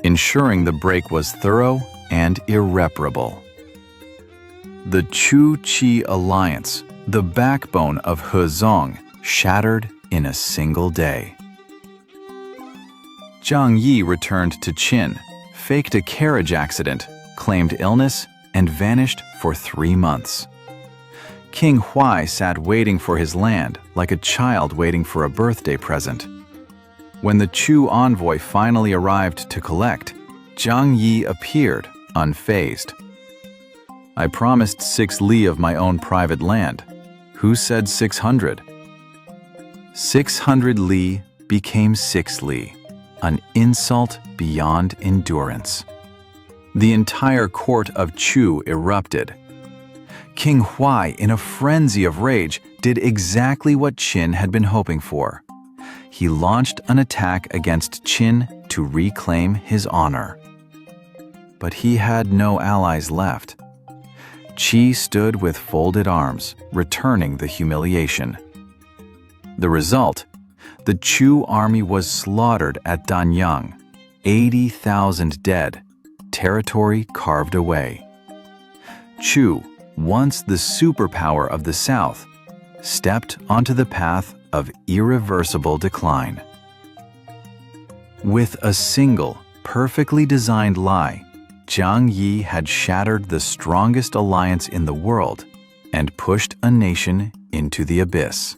ensuring the break was thorough and irreparable. The Chu-Qi alliance, the backbone of Hezong, shattered in a single day. Zhang Yi returned to Qin, faked a carriage accident, claimed illness, and vanished for 3 months. King Huai sat waiting for his land like a child waiting for a birthday present. When the Chu envoy finally arrived to collect, Zhang Yi appeared, unfazed. "I promised 6 li of my own private land. Who said 600? 600 li became 6 li, an insult beyond endurance. The entire court of Chu erupted. King Huai, in a frenzy of rage, did exactly what Qin had been hoping for. He launched an attack against Qin to reclaim his honor. But he had no allies left. Qi stood with folded arms, returning the humiliation. The result? The Chu army was slaughtered at Danyang, 80,000 dead, territory carved away. Chu, once the superpower of the South, stepped onto the path of irreversible decline. With a single, perfectly designed lie, Zhang Yi had shattered the strongest alliance in the world and pushed a nation into the abyss.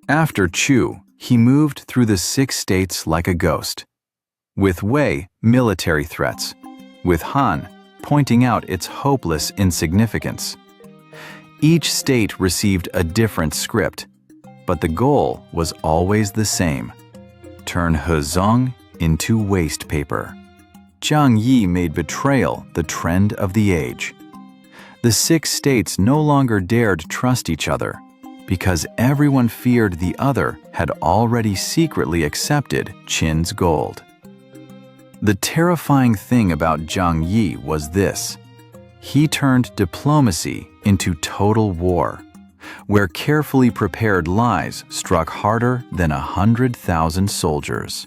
After Chu, he moved through the 6 states like a ghost. With Wei, military threats. With Han, pointing out its hopeless insignificance. Each state received a different script, but the goal was always the same: turn Hezong into waste paper. Zhang Yi made betrayal the trend of the age. The 6 states no longer dared trust each other, because everyone feared the other had already secretly accepted Qin's gold. The terrifying thing about Zhang Yi was this: he turned diplomacy into total war, where carefully prepared lies struck harder than 100,000 soldiers.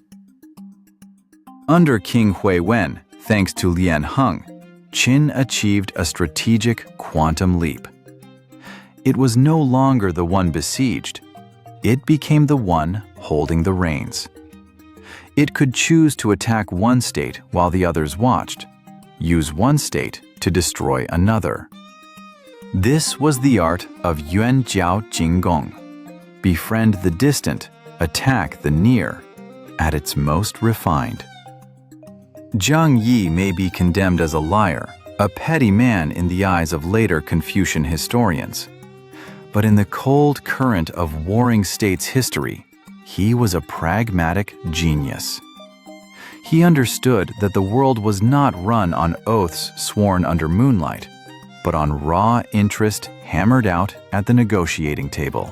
Under King Huiwen, thanks to Lian Heng, Qin achieved a strategic quantum leap. It was no longer the one besieged. It became the one holding the reins. It could choose to attack one state while the others watched, use one state to destroy another. This was the art of Yuanjiao Jinggong. Befriend the distant, attack the near, at its most refined. Zhang Yi may be condemned as a liar, a petty man in the eyes of later Confucian historians. But in the cold current of warring states' history, he was a pragmatic genius. He understood that the world was not run on oaths sworn under moonlight, but on raw interest hammered out at the negotiating table.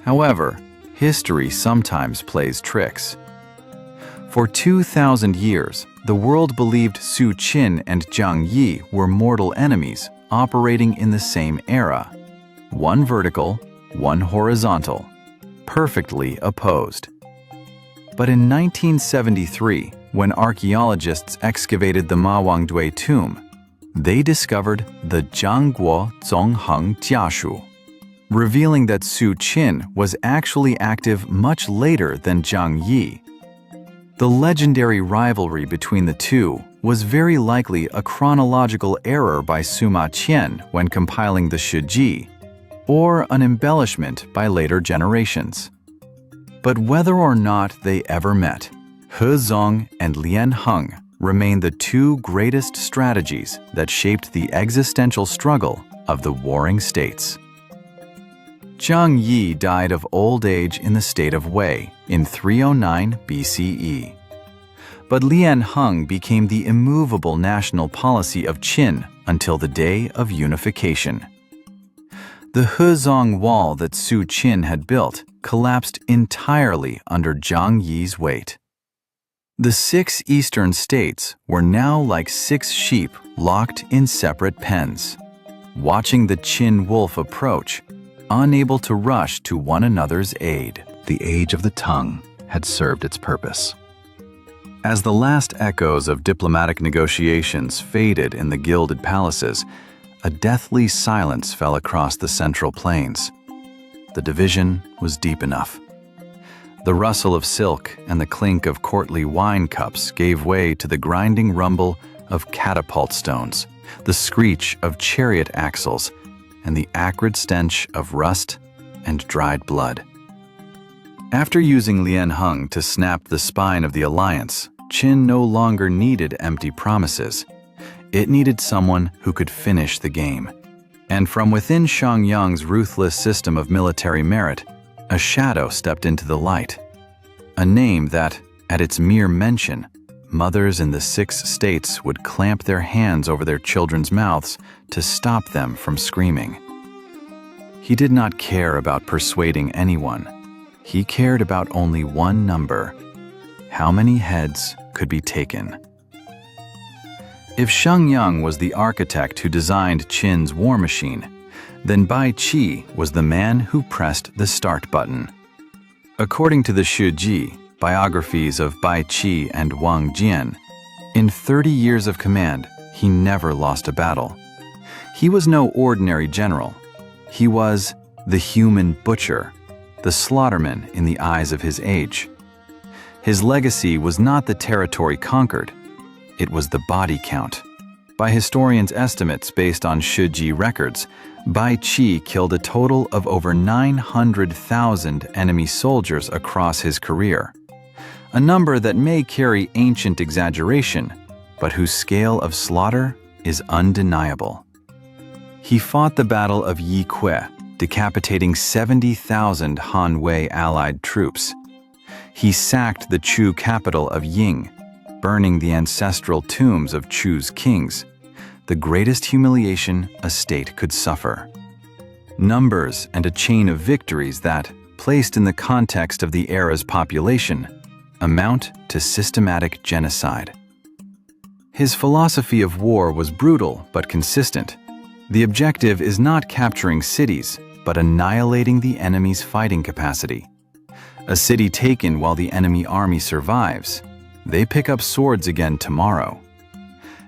However, history sometimes plays tricks. For 2,000 years, the world believed Su Qin and Zhang Yi were mortal enemies operating in the same era. One vertical, one horizontal, perfectly opposed. But in 1973, when archaeologists excavated the Mawangdui tomb, they discovered the Zhangguo Zongheng Jiashu, revealing that Su Qin was actually active much later than Zhang Yi. The legendary rivalry between the two was very likely a chronological error by Sima Qian when compiling the Shiji, or an embellishment by later generations. But whether or not they ever met, He Zong and Lian Heng remain the two greatest strategies that shaped the existential struggle of the warring states. Zhang Yi died of old age in the state of Wei in 309 BCE. But Lian Heng became the immovable national policy of Qin until the day of unification. The Hezong wall that Su Qin had built collapsed entirely under Zhang Yi's weight. The 6 eastern states were now like 6 sheep locked in separate pens, watching the Qin wolf approach, unable to rush to one another's aid. The age of the tongue had served its purpose. As the last echoes of diplomatic negotiations faded in the gilded palaces, a deathly silence fell across the central plains. The division was deep enough. The rustle of silk and the clink of courtly wine cups gave way to the grinding rumble of catapult stones, the screech of chariot axles, and the acrid stench of rust and dried blood. After using Lian Heng to snap the spine of the alliance, Qin no longer needed empty promises. It needed someone who could finish the game. And from within Shang Yang's ruthless system of military merit, a shadow stepped into the light. A name that, at its mere mention, mothers in the 6 states would clamp their hands over their children's mouths to stop them from screaming. He did not care about persuading anyone. He cared about only one number: how many heads could be taken. If Shang Yang was the architect who designed Qin's war machine, then Bai Qi was the man who pressed the start button. According to the Shiji, biographies of Bai Qi and Wang Jian, in 30 years of command, he never lost a battle. He was no ordinary general. He was the human butcher, the slaughterman in the eyes of his age. His legacy was not the territory conquered. It was the body count. By historians' estimates based on Shiji records, Bai Qi killed a total of over 900,000 enemy soldiers across his career, a number that may carry ancient exaggeration, but whose scale of slaughter is undeniable. He fought the Battle of Yikui, decapitating 70,000 Han Wei allied troops. He sacked the Chu capital of Ying, burning the ancestral tombs of Chu's kings, the greatest humiliation a state could suffer. Numbers and a chain of victories that, placed in the context of the era's population, amount to systematic genocide. His philosophy of war was brutal but consistent. The objective is not capturing cities, but annihilating the enemy's fighting capacity. A city taken while the enemy army survives, they pick up swords again tomorrow.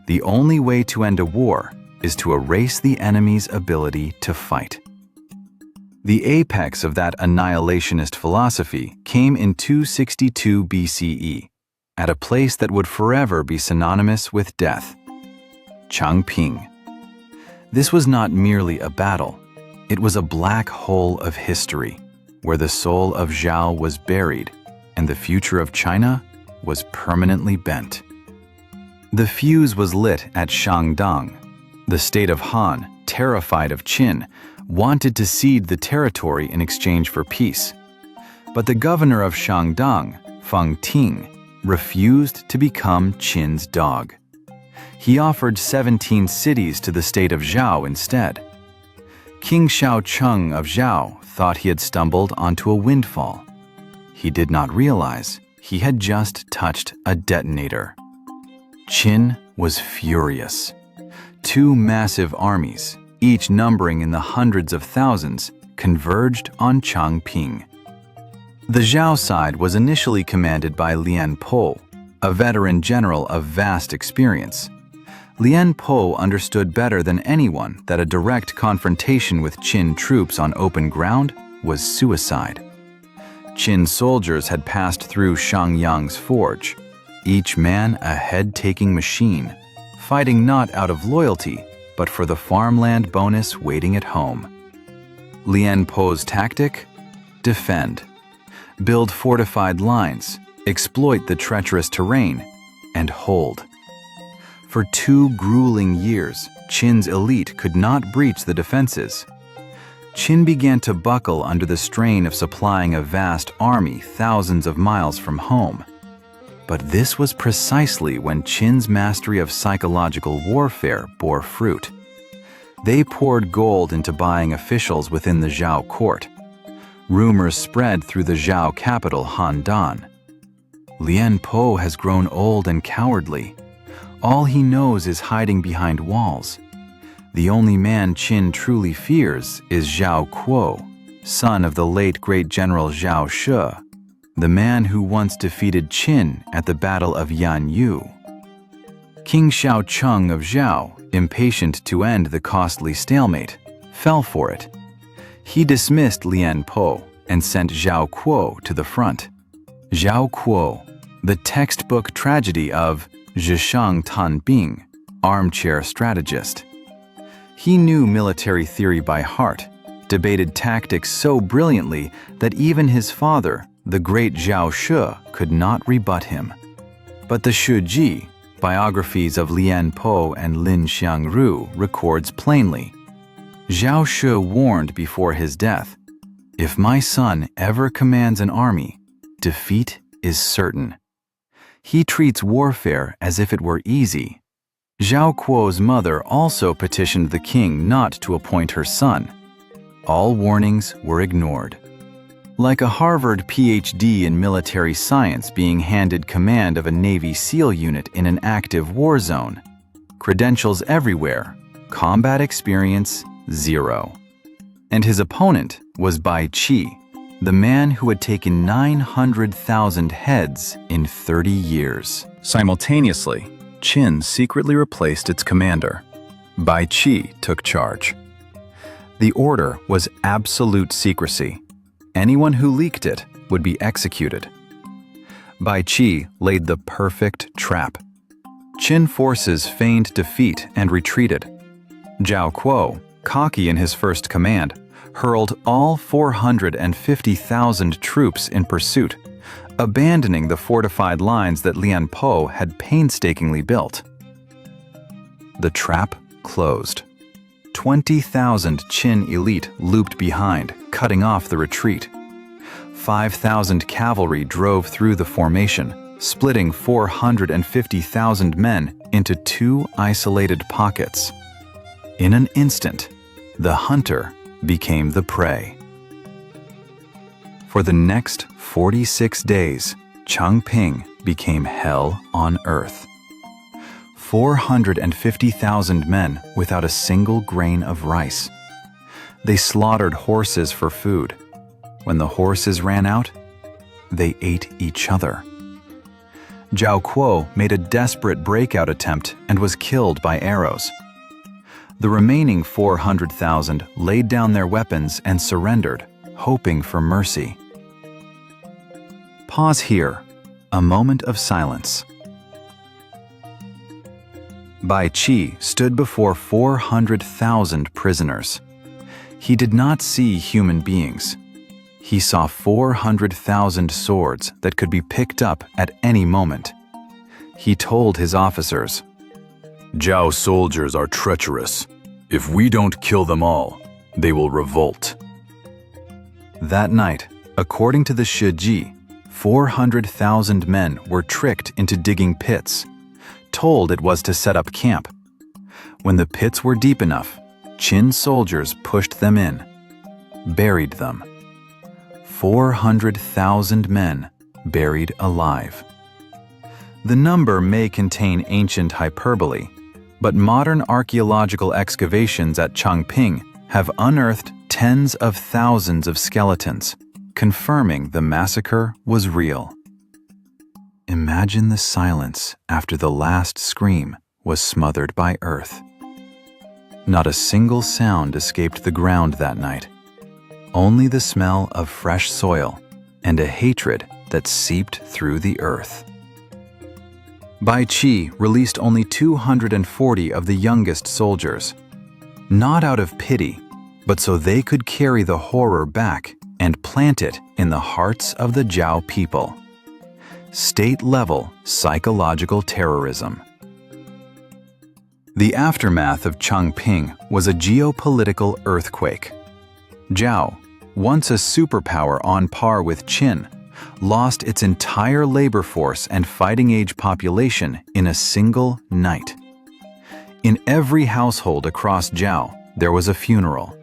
The only way to end a war is to erase the enemy's ability to fight. The apex of that annihilationist philosophy came in 262 BCE, at a place that would forever be synonymous with death: Changping. This was not merely a battle, it was a black hole of history, where the soul of Zhao was buried and the future of China was permanently bent. The fuse was lit at Shandong. The state of Han, terrified of Qin, wanted to cede the territory in exchange for peace. But the governor of Shandong, Feng Ting, refused to become Qin's dog. He offered 17 cities to the state of Zhao instead. King Shaocheng of Zhao thought he had stumbled onto a windfall. he did not realize he had just touched a detonator. Qin was furious. Two massive armies, each numbering in the hundreds of thousands, converged on Changping. The Zhao side was initially commanded by Lian Po, a veteran general of vast experience. Lian Po understood better than anyone that a direct confrontation with Qin troops on open ground was suicide. Qin soldiers had passed through Shang Yang's forge, each man a head-taking machine, fighting not out of loyalty, but for the farmland bonus waiting at home. Lian Po's tactic? Defend. Build fortified lines, exploit the treacherous terrain, and hold. For 2 grueling years, Qin's elite could not breach the defenses. Qin began to buckle under the strain of supplying a vast army thousands of miles from home. But this was precisely when Qin's mastery of psychological warfare bore fruit. They poured gold into buying officials within the Zhao court. Rumors spread through the Zhao capital, Handan. Lian Po has grown old and cowardly. All he knows is hiding behind walls. The only man Qin truly fears is Zhao Kuo, son of the late great general Zhao Shi, the man who once defeated Qin at the Battle of Yanyu. King Shaocheng of Zhao, impatient to end the costly stalemate, fell for it. He dismissed Lian Po and sent Zhao Kuo to the front. Zhao Kuo, the textbook tragedy of Zhishang Tanbing, armchair strategist. He knew military theory by heart, debated tactics so brilliantly that even his father, the great Zhao Shi, could not rebut him. But the Shuji, biographies of Lian Po and Lin Xiangru, records plainly. Zhao Shi warned before his death, "If my son ever commands an army, defeat is certain." He treats warfare as if it were easy. Zhao Kuo's mother also petitioned the king not to appoint her son. All warnings were ignored. Like a Harvard PhD in military science being handed command of a Navy SEAL unit in an active war zone. Credentials everywhere, combat experience 0. And his opponent was Bai Qi, the man who had taken 900,000 heads in 30 years. Simultaneously, Qin secretly replaced its commander. Bai Qi took charge. The order was absolute secrecy. Anyone who leaked it would be executed. Bai Qi laid the perfect trap. Qin forces feigned defeat and retreated. Zhao Kuo, cocky in his first command, hurled all 450,000 troops in pursuit, abandoning the fortified lines that Lian Po had painstakingly built. The trap closed. 20,000 Qin elite looped behind, cutting off the retreat. 5,000 cavalry drove through the formation, splitting 450,000 men into 2 isolated pockets. In an instant, the hunter became the prey. For the next 46 days, Changping became hell on earth. 450,000 men without a single grain of rice. They slaughtered horses for food. When the horses ran out, they ate each other. Zhao Kuo made a desperate breakout attempt and was killed by arrows. The remaining 400,000 laid down their weapons and surrendered, hoping for mercy. Pause here, a moment of silence. Bai Qi stood before 400,000 prisoners. He did not see human beings. He saw 400,000 swords that could be picked up at any moment. He told his officers, "Zhao soldiers are treacherous. If we don't kill them all, they will revolt." That night, according to the Shiji, 400,000 men were tricked into digging pits, told it was to set up camp. When the pits were deep enough, Qin soldiers pushed them in, buried them. 400,000 men buried alive. The number may contain ancient hyperbole, but modern archaeological excavations at Changping have unearthed tens of thousands of skeletons, confirming the massacre was real. Imagine the silence after the last scream was smothered by earth. Not a single sound escaped the ground that night. Only the smell of fresh soil and a hatred that seeped through the earth. Bai Qi released only 240 of the youngest soldiers, not out of pity, but so they could carry the horror back and plant it in the hearts of the Zhou people. State-level psychological terrorism. The aftermath of Changping was a geopolitical earthquake. Zhou, once a superpower on par with Qin, lost its entire labor force and fighting-age population in a single night. In every household across Zhou, there was a funeral.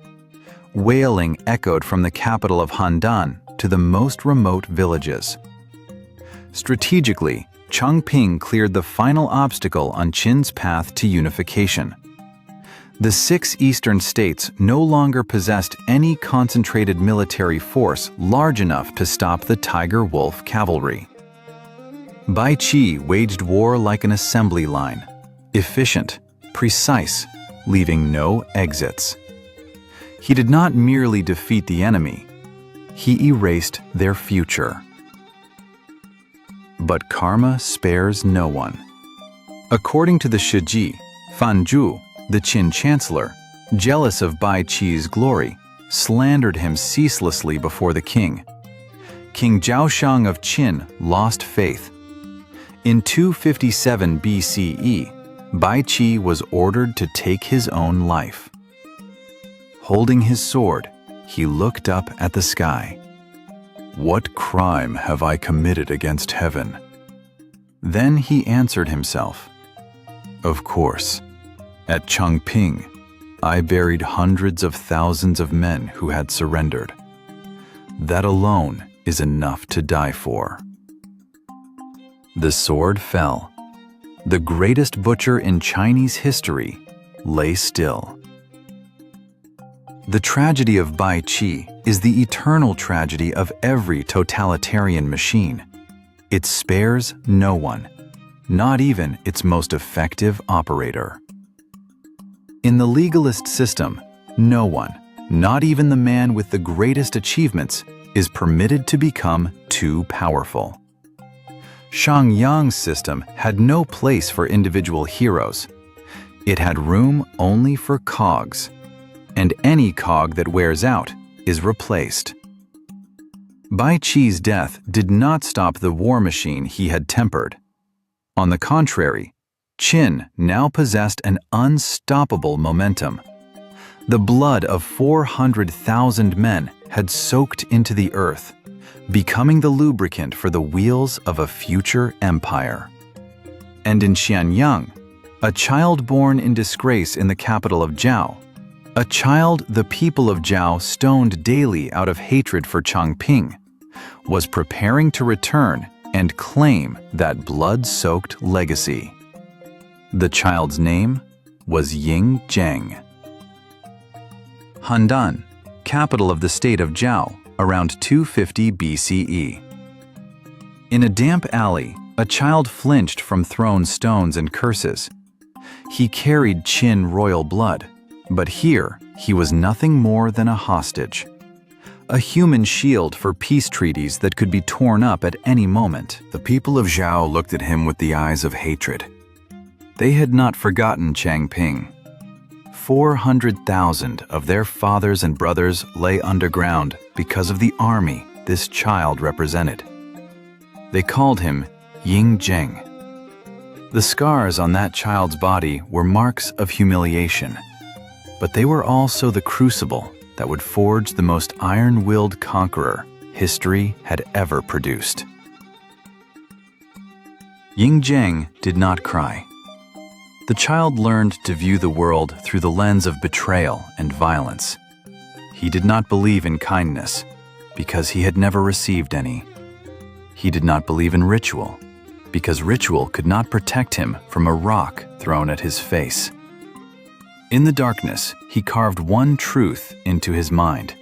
Wailing echoed from the capital of Handan to the most remote villages. Strategically, Changping cleared the final obstacle on Qin's path to unification. The 6 eastern states no longer possessed any concentrated military force large enough to stop the Tiger Wolf cavalry. Bai Qi waged war like an assembly line, efficient, precise, leaving no exits. He did not merely defeat the enemy, he erased their future. But karma spares no one. According to the Shiji, Fan Zhu, the Qin chancellor, jealous of Bai Qi's glory, slandered him ceaselessly before the king. King Zhaoshang of Qin lost faith. In 257 BCE, Bai Qi was ordered to take his own life. Holding his sword, he looked up at the sky. "What crime have I committed against heaven?" Then he answered himself, "Of course, at Changping, I buried hundreds of thousands of men who had surrendered. That alone is enough to die for." The sword fell. The greatest butcher in Chinese history lay still. The tragedy of Bai Qi is the eternal tragedy of every totalitarian machine. It spares no one, not even its most effective operator. In the legalist system, no one, not even the man with the greatest achievements, is permitted to become too powerful. Shang Yang's system had no place for individual heroes. It had room only for cogs, and any cog that wears out is replaced. Bai Qi's death did not stop the war machine he had tempered. On the contrary, Qin now possessed an unstoppable momentum. The blood of 400,000 men had soaked into the earth, becoming the lubricant for the wheels of a future empire. And in Xianyang, a child born in disgrace in the capital of Zhou, a child the people of Zhou stoned daily out of hatred for Changping, was preparing to return and claim that blood-soaked legacy. The child's name was Ying Zhang. Handan, capital of the state of Zhou, around 250 BCE. In a damp alley, a child flinched from thrown stones and curses. He carried Qin royal blood, but here he was nothing more than a hostage. A human shield for peace treaties that could be torn up at any moment. The people of Zhou looked at him with the eyes of hatred. They had not forgotten Changping. 400,000 of their fathers and brothers lay underground because of the army this child represented. They called him Ying Zhang. The scars on that child's body were marks of humiliation, but they were also the crucible that would forge the most iron-willed conqueror history had ever produced. Ying Zhang did not cry. The child learned to view the world through the lens of betrayal and violence. He did not believe in kindness. because he had never received any. He did not believe in ritual, because ritual could not protect him from a rock thrown at his face. In the darkness, he carved one truth into his mind.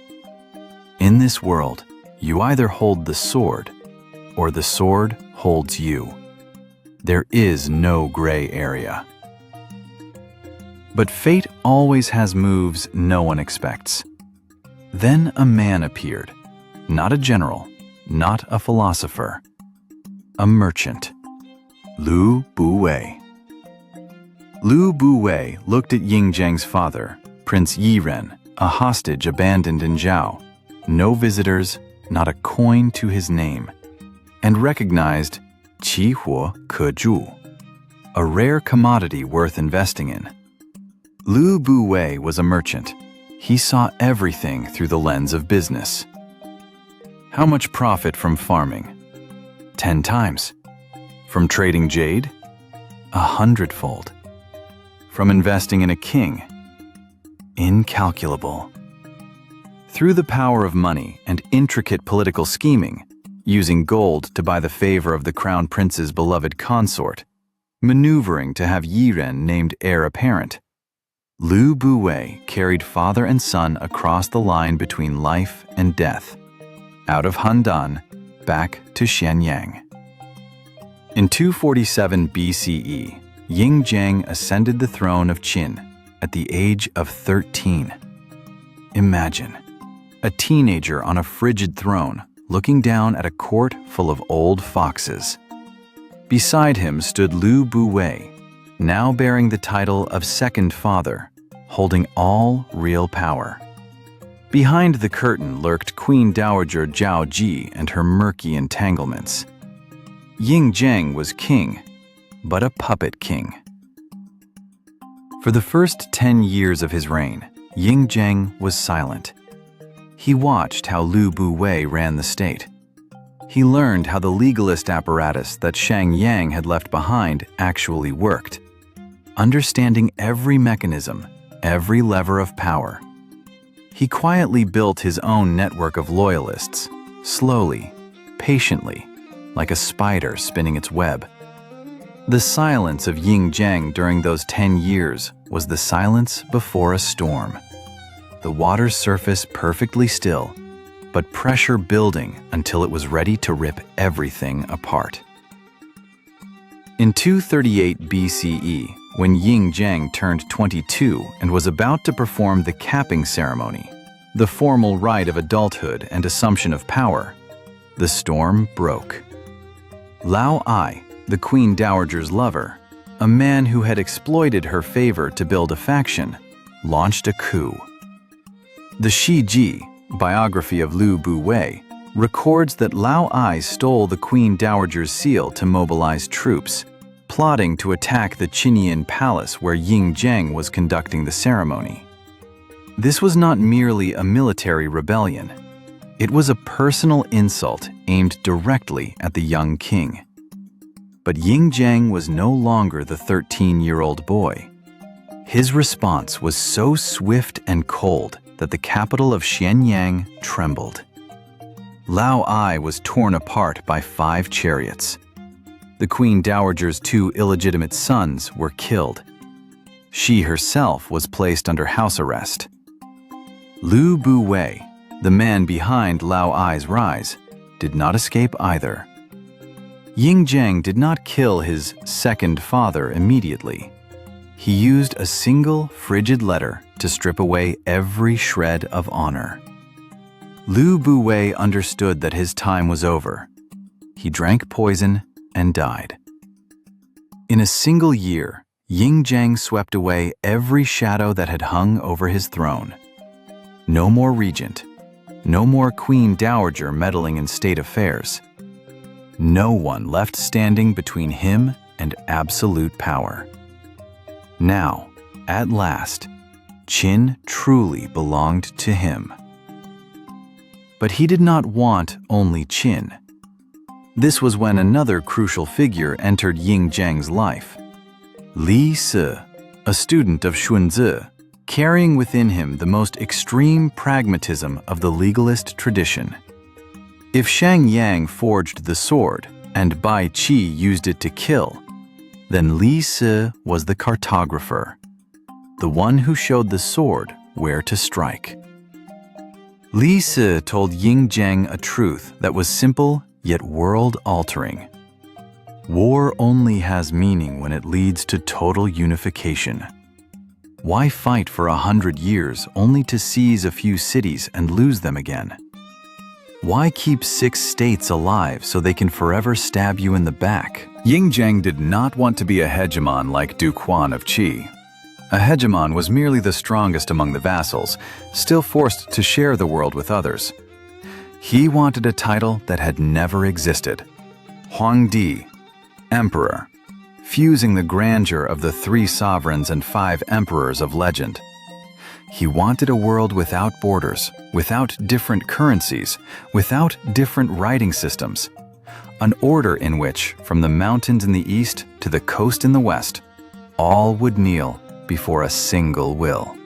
In this world, you either hold the sword, or the sword holds you. There is no gray area. But fate always has moves no one expects. Then a man appeared, not a general, not a philosopher, a merchant, Lu Buwei. Lu Buwei looked at Ying Zhang's father, Prince Yiren, a hostage abandoned in Zhou, no visitors, not a coin to his name, and recognized Qi Huo Ke, a rare commodity worth investing in. Lu Buwei was a merchant. He saw everything through the lens of business. How much profit from farming? 10 times. From trading jade? 100-fold. From investing in a king? Incalculable. Through the power of money and intricate political scheming, using gold to buy the favor of the crown prince's beloved consort, maneuvering to have Yiren named heir apparent, Lu Buwei carried father and son across the line between life and death, out of Handan, back to Shang Yang. In 247 BCE, Ying Zhang ascended the throne of Qin at the age of 13. Imagine, a teenager on a frigid throne looking down at a court full of old foxes. Beside him stood Lu Buwei, now bearing the title of Second Father, holding all real power. Behind the curtain lurked Queen Dowager Zhao Ji and her murky entanglements. Ying Zhang was king, but a puppet king. For the first 10 years of his reign, Ying Zhang was silent. He watched how Lu Buwei ran the state. He learned how the legalist apparatus that Shang Yang had left behind actually worked, understanding every mechanism, every lever of power. He quietly built his own network of loyalists, slowly, patiently, like a spider spinning its web. The silence of Ying Zhang during those 10 years was the silence before a storm. The water's surface perfectly still, but pressure building until it was ready to rip everything apart. In 238 BCE, when Ying Zhang turned 22 and was about to perform the capping ceremony, the formal rite of adulthood and assumption of power, the storm broke. Lao Ai, the Queen Dowager's lover, a man who had exploited her favor to build a faction, launched a coup. The Shi Ji, biography of Lu Buwei, records that Lao Ai stole the Queen Dowager's seal to mobilize troops, plotting to attack the Qinian palace where Ying Zhang was conducting the ceremony. This was not merely a military rebellion. It was a personal insult aimed directly at the young king. But Ying Zhang was no longer the 13-year-old boy. His response was so swift and cold that the capital of Xianyang trembled. Lao Ai was torn apart by 5 chariots. The Queen Dowager's 2 illegitimate sons were killed. She herself was placed under house arrest. Lu Buwei, the man behind Lao Ai's rise, did not escape either. Ying Zhang did not kill his second father immediately. He used a single frigid letter to strip away every shred of honor. Lu Buwei understood that his time was over. He drank poison and died. In a single year, Ying Zhang swept away every shadow that had hung over his throne. No more regent, no more Queen Dowager meddling in state affairs. No one left standing between him and absolute power. Now, at last, Qin truly belonged to him. But he did not want only Qin. This was when another crucial figure entered Ying Zhang's life. Li Si, a student of Shunzi, carrying within him the most extreme pragmatism of the legalist tradition. If Shang Yang forged the sword and Bai Qi used it to kill, then Li Si was the cartographer, the one who showed the sword where to strike. Li Si told Ying Zhang a truth that was simple yet world-altering. War only has meaning when it leads to total unification. Why fight for 100 years only to seize a few cities and lose them again? Why keep 6 states alive so they can forever stab you in the back? Ying Zhang did not want to be a hegemon like Du Quan of Qi. A hegemon was merely the strongest among the vassals, still forced to share the world with others. He wanted a title that had never existed. Huangdi, Emperor, fusing the grandeur of the 3 sovereigns and 5 emperors of legend. He wanted a world without borders, without different currencies, without different writing systems. An order in which, from the mountains in the east to the coast in the west, all would kneel before a single will.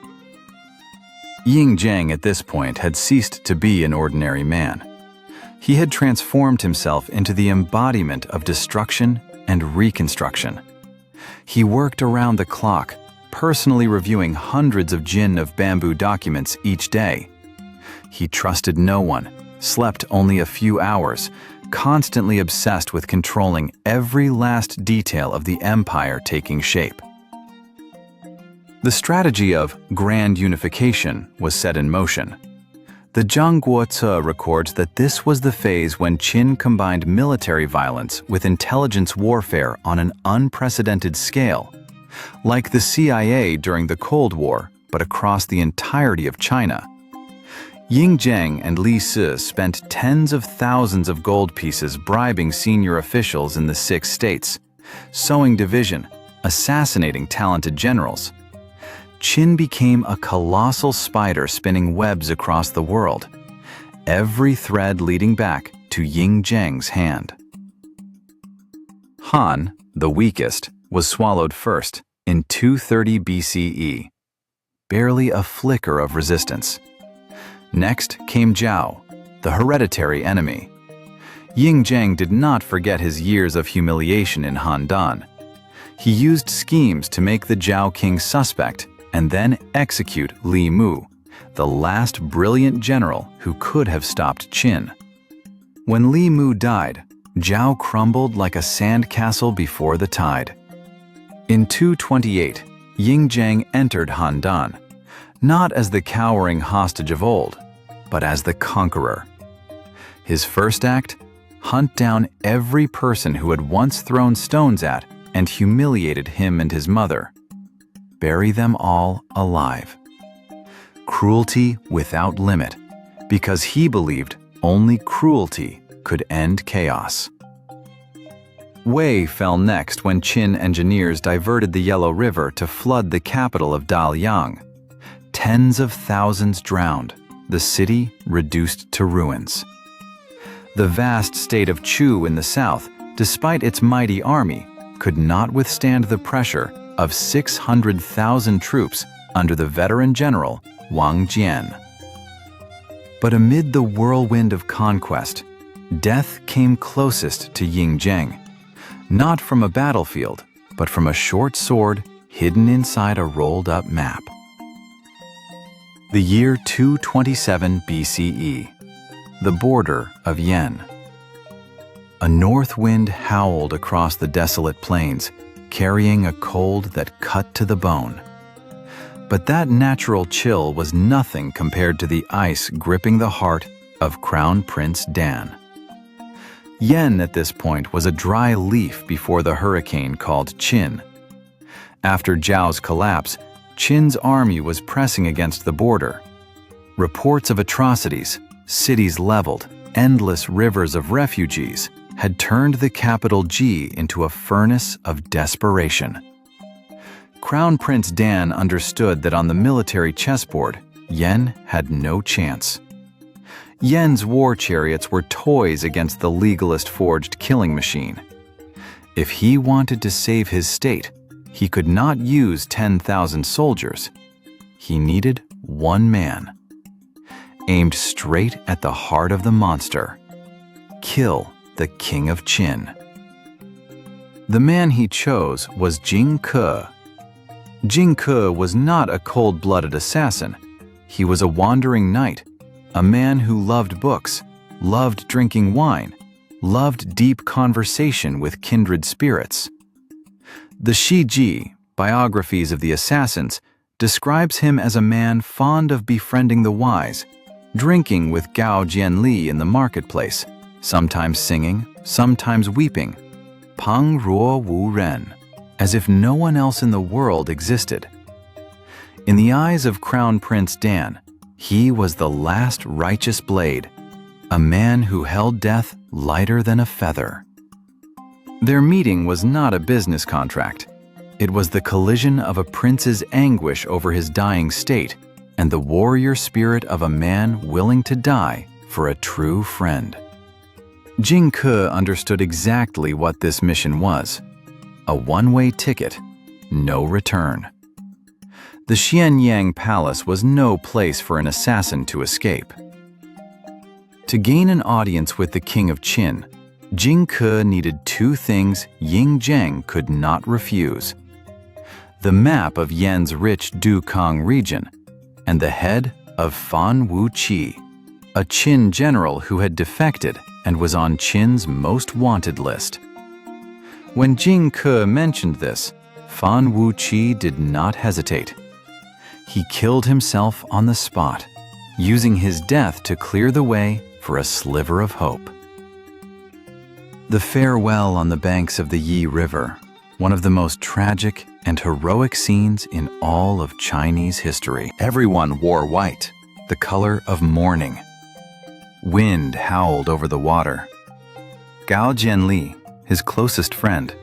Ying Zhang at this point had ceased to be an ordinary man. He had transformed himself into the embodiment of destruction and reconstruction. He worked around the clock, personally reviewing hundreds of jin of bamboo documents each day. He trusted no one, slept only a few hours, constantly obsessed with controlling every last detail of the empire taking shape. The strategy of grand unification was set in motion. The Zhangguoci records that this was the phase when Qin combined military violence with intelligence warfare on an unprecedented scale, like the CIA during the Cold War, but across the entirety of China. Ying Zhang and Li Si spent tens of thousands of gold pieces bribing senior officials in the 6 states, sowing division, assassinating talented generals. Qin became a colossal spider spinning webs across the world, every thread leading back to Ying Zhang's hand. Han, the weakest, was swallowed first in 230 BCE. Barely a flicker of resistance. Next came Zhao, the hereditary enemy. Ying Zhang did not forget his years of humiliation in Handan. He used schemes to make the Zhao king suspect and then execute Li Mu, the last brilliant general who could have stopped Qin. When Li Mu died, Zhao crumbled like a sandcastle before the tide. In 228, Ying Zhang entered Handan, not as the cowering hostage of old, but as the conqueror. His first act? Hunt down every person who had once thrown stones at and humiliated him and his mother. Bury them all alive. Cruelty without limit, because he believed only cruelty could end chaos. Wei fell next when Qin engineers diverted the Yellow River to flood the capital of Daliang. Tens of thousands drowned, the city reduced to ruins. The vast state of Chu in the south, despite its mighty army, could not withstand the pressure of 600,000 troops under the veteran general Wang Jian. But amid the whirlwind of conquest, death came closest to Ying Zhang, not from a battlefield, but from a short sword hidden inside a rolled-up map. The year 227 BCE, the border of Yan. A north wind howled across the desolate plains, carrying a cold that cut to the bone. But that natural chill was nothing compared to the ice gripping the heart of Crown Prince Dan. Yan at this point was a dry leaf before the hurricane called Qin. After Zhao's collapse, Qin's army was pressing against the border. Reports of atrocities, cities leveled, endless rivers of refugees, had turned the capital Ji into a furnace of desperation. Crown Prince Dan understood that on the military chessboard, Yan had no chance. Yan's war chariots were toys against the legalist forged killing machine. If he wanted to save his state, he could not use 10,000 soldiers. He needed one man. Aimed straight at the heart of the monster, kill the King of Qin. The man he chose was Jing Ke. Jing Ke was not a cold-blooded assassin. He was a wandering knight, a man who loved books, loved drinking wine, loved deep conversation with kindred spirits. The Shiji, biographies of the assassins, describes him as a man fond of befriending the wise, drinking with Gao Jianli in the marketplace, sometimes singing, sometimes weeping, Pang Ruo Wu Ren, as if no one else in the world existed. In the eyes of Crown Prince Dan, he was the last righteous blade, a man who held death lighter than a feather. Their meeting was not a business contract. It was the collision of a prince's anguish over his dying state and the warrior spirit of a man willing to die for a true friend. Jing Ke understood exactly what this mission was: a one-way ticket, no return. The Shang Yang Palace was no place for an assassin to escape. To gain an audience with the King of Qin, Jing Ke needed two things Ying Zhang could not refuse: the map of Yan's rich Dukang region and the head of Fan Wuqi, a Qin general who had defected and was on Qin's most wanted list. When Jing Ke mentioned this, Fan Wuqi did not hesitate. He killed himself on the spot, using his death to clear the way for a sliver of hope. The farewell on the banks of the Yi River, one of the most tragic and heroic scenes in all of Chinese history. Everyone wore white, the color of mourning. Wind howled over the water. Gao Jianli, his closest friend,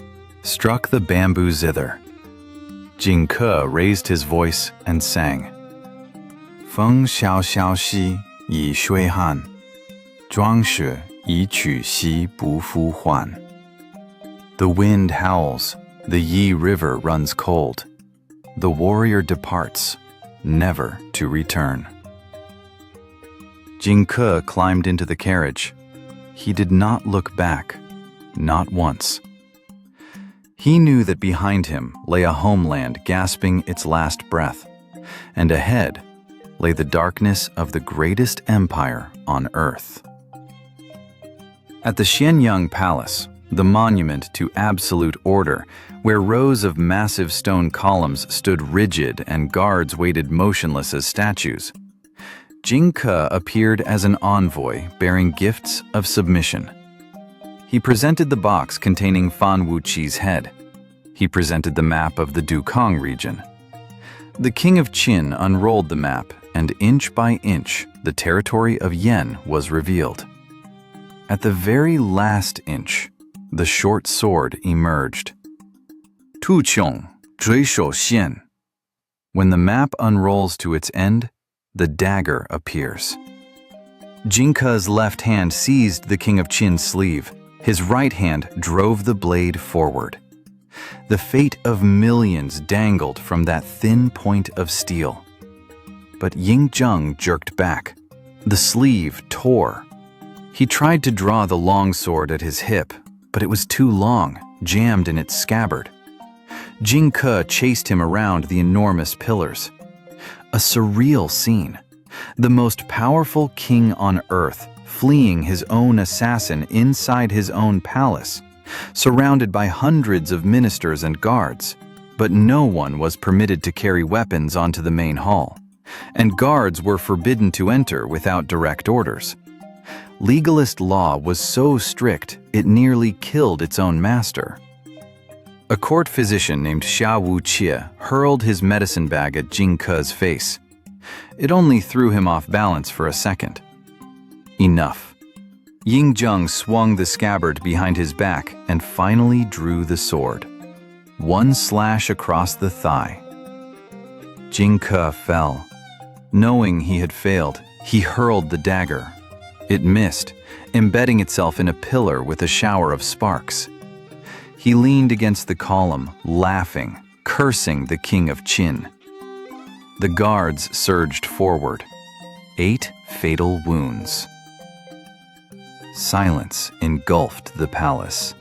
struck the bamboo zither. Jing Ke raised his voice and sang, Feng xiao xiao xi yi shui han, zhuang shi yi qu xi bu fu huan. The wind howls, the Yi River runs cold. The warrior departs, never to return. Jing Ke climbed into the carriage. He did not look back, not once. He knew that behind him lay a homeland gasping its last breath, and ahead lay the darkness of the greatest empire on earth. At the Xianyang Palace, the monument to absolute order, where rows of massive stone columns stood rigid and guards waited motionless as statues, Jing Ke appeared as an envoy bearing gifts of submission. He presented the box containing Fan Wuqi's head. He presented the map of the Dukang region. The King of Qin unrolled the map, and inch by inch, the territory of Yan was revealed. At the very last inch, the short sword emerged. Tu qiong, zui shou xian. When the map unrolls to its end, the dagger appears. Jing Ke's left hand seized the King of Qin's sleeve. His right hand drove the blade forward. The fate of millions dangled from that thin point of steel. But Ying Zhang jerked back. The sleeve tore. He tried to draw the long sword at his hip, but it was too long, jammed in its scabbard. Jing Ke chased him around the enormous pillars. A surreal scene. The most powerful king on earth fleeing his own assassin inside his own palace, surrounded by hundreds of ministers and guards. But no one was permitted to carry weapons onto the main hall, and guards were forbidden to enter without direct orders. Legalist law was so strict it nearly killed its own master. A court physician named Xia Wuqie hurled his medicine bag at Jing Ke's face. It only threw him off balance for a second. Enough. Ying Zhang swung the scabbard behind his back and finally drew the sword. One slash across the thigh. Jing Ke fell. Knowing he had failed, he hurled the dagger. It missed, embedding itself in a pillar with a shower of sparks. He leaned against the column, laughing, cursing the King of Qin. The guards surged forward. 8 fatal wounds. silence engulfed the palace.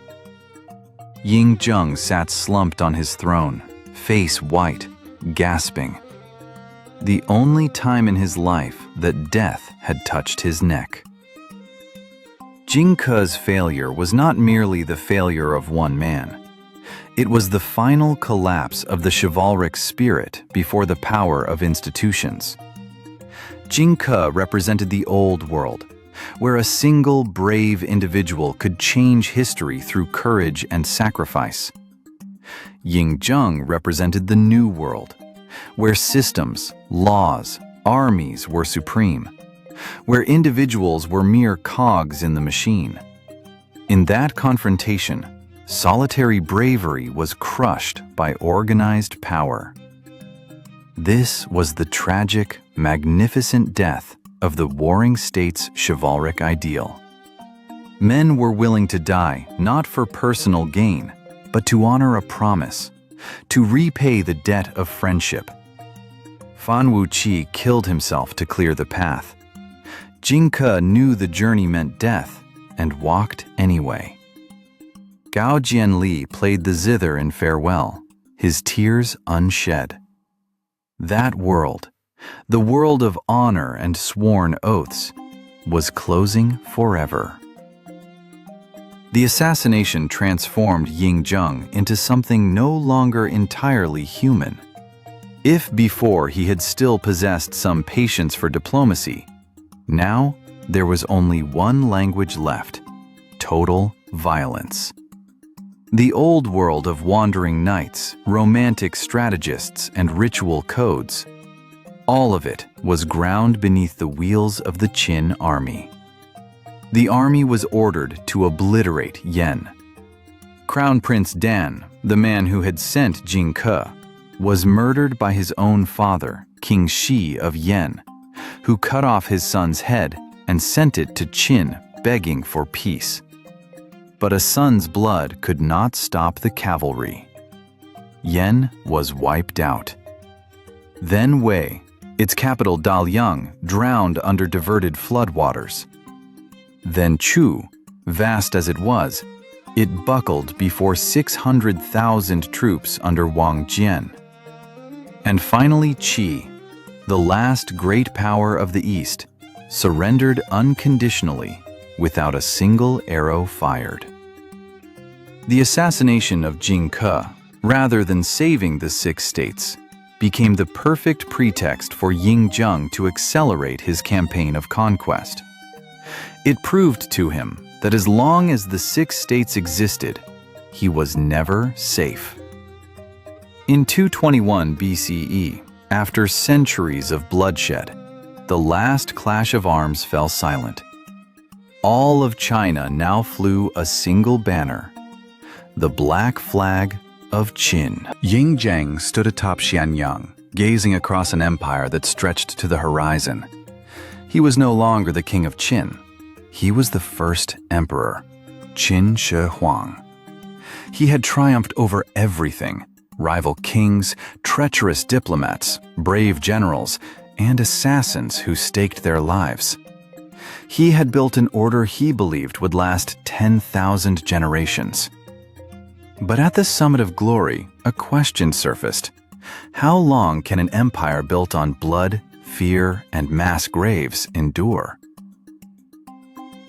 Zhang sat slumped on his throne, face white, gasping. The only time in his life that death had touched his neck. Jing Ke's failure was not merely the failure of one man. It was the final collapse of the chivalric spirit before the power of institutions. Jing Ke represented the old world, where a single brave individual could change history through courage and sacrifice. Zhang represented the new world, where systems, laws, armies were supreme, where individuals were mere cogs in the machine. In that confrontation, solitary bravery was crushed by organized power. This was the tragic, magnificent death of the warring states' chivalric ideal. Men were willing to die not for personal gain, but to honor a promise, to repay the debt of friendship. Fan Wuqi killed himself to clear the path. Jing Ke knew the journey meant death and walked anyway. Gao Jianli played the zither in farewell, his tears unshed. That world, the world of honor and sworn oaths, was closing forever. The assassination transformed Zhang into something no longer entirely human. If before he had still possessed some patience for diplomacy, now there was only one language left: total violence. The old world of wandering knights, romantic strategists, and ritual codes, all of it was ground beneath the wheels of the Qin army. The army was ordered to obliterate Yan. Crown Prince Dan, the man who had sent Jing Ke, was murdered by his own father, King Shi of Yan, who cut off his son's head and sent it to Qin, begging for peace. But a son's blood could not stop the cavalry. Yan was wiped out. Then Wei, its capital Daliang, drowned under diverted floodwaters. Then Chu, vast as it was, it buckled before 600,000 troops under Wang Jian. And finally Qi, the last great power of the East, surrendered unconditionally without a single arrow fired. The assassination of Jing Ke, rather than saving the six states, became the perfect pretext for Zhang to accelerate his campaign of conquest. It proved to him that as long as the six states existed, he was never safe. In 221 BCE, after centuries of bloodshed, the last clash of arms fell silent. All of China now flew a single banner: the black flag of Qin. Zhang stood atop Shang Yang, gazing across an empire that stretched to the horizon. He was no longer the king of Qin. He was the first emperor, Qin Shi Huang. He had triumphed over everything: rival kings, treacherous diplomats, brave generals, and assassins who staked their lives. He had built an order he believed would last 10,000 generations. But at the summit of glory, a question surfaced. How long can an empire built on blood, fear, and mass graves endure?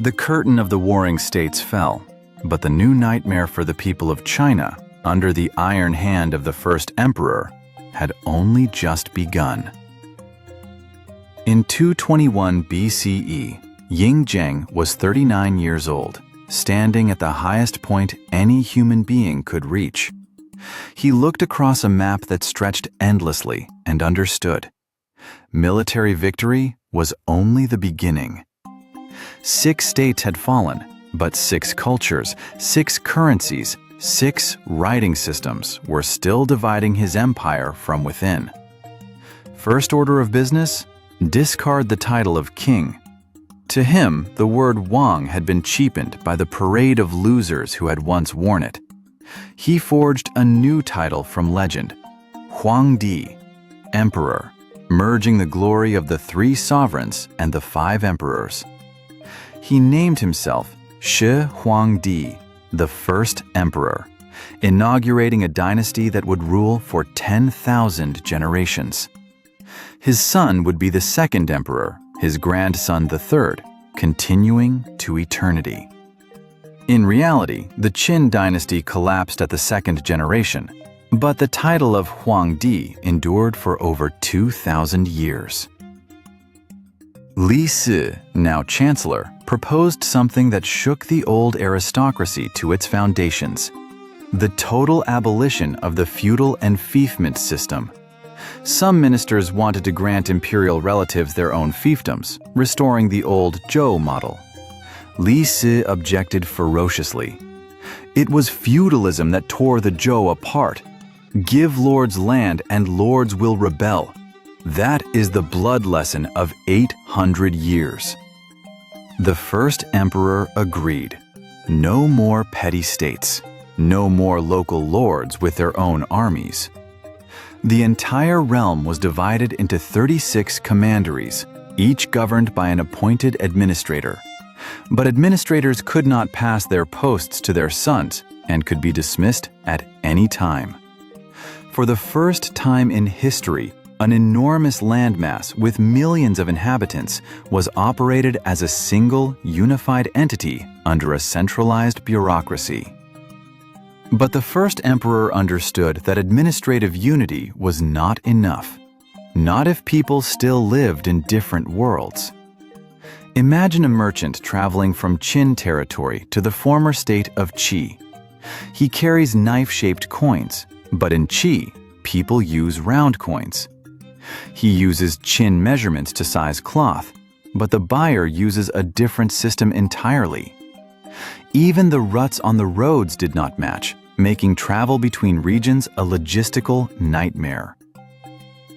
The curtain of the warring states fell, but the new nightmare for the people of China, under the iron hand of the first emperor, had only just begun. In 221 BCE, Zhang was 39 years old, standing at the highest point any human being could reach. He looked across a map that stretched endlessly and understood. Military victory was only the beginning. 6 states had fallen, but 6 cultures, 6 currencies, 6 writing systems were still dividing his empire from within. First order of business: discard the title of king. To him, the word Wang had been cheapened by the parade of losers who had once worn it. He forged a new title from legend: Huangdi, Emperor, merging the glory of the 3 sovereigns and the 5 emperors. He named himself Shi Huang, the first emperor, inaugurating a dynasty that would rule for 10,000 generations. His son would be the second emperor, his grandson the third, continuing to eternity. In reality, the Qin dynasty collapsed at the second generation, but the title of Huangdi endured for over 2,000 years. Li Si, now chancellor, proposed something that shook the old aristocracy to its foundations: the total abolition of the feudal enfeoffment system. Some ministers wanted to grant imperial relatives their own fiefdoms, restoring the old Zhou model. Li Si objected ferociously. It was feudalism that tore the Zhou apart. Give lords land and lords will rebel. That is the blood lesson of 800 years. The first emperor agreed. No more petty states. No more local lords with their own armies. The entire realm was divided into 36 commanderies, each governed by an appointed administrator. But administrators could not pass their posts to their sons and could be dismissed at any time. For the first time in history, an enormous landmass with millions of inhabitants was operated as a single, unified entity under a centralized bureaucracy. But the first emperor understood that administrative unity was not enough, not if people still lived in different worlds. Imagine a merchant traveling from Qin territory to the former state of Qi. He carries knife-shaped coins, but in Qi, people use round coins. He uses Qin measurements to size cloth, but the buyer uses a different system entirely. Even the ruts on the roads did not match, making travel between regions a logistical nightmare.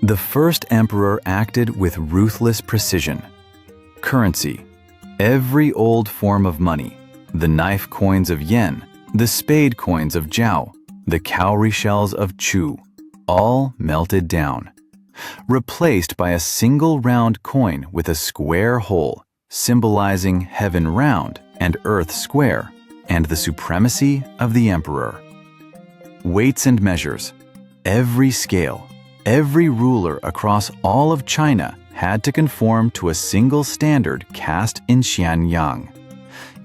The first emperor acted with ruthless precision. Currency: every old form of money, the knife coins of yen, the spade coins of jiao, the cowrie shells of chu, all melted down, replaced by a single round coin with a square hole, symbolizing heaven round and earth square, and the supremacy of the emperor. Weights and measures: every scale, every ruler across all of China had to conform to a single standard cast in Shang Yang.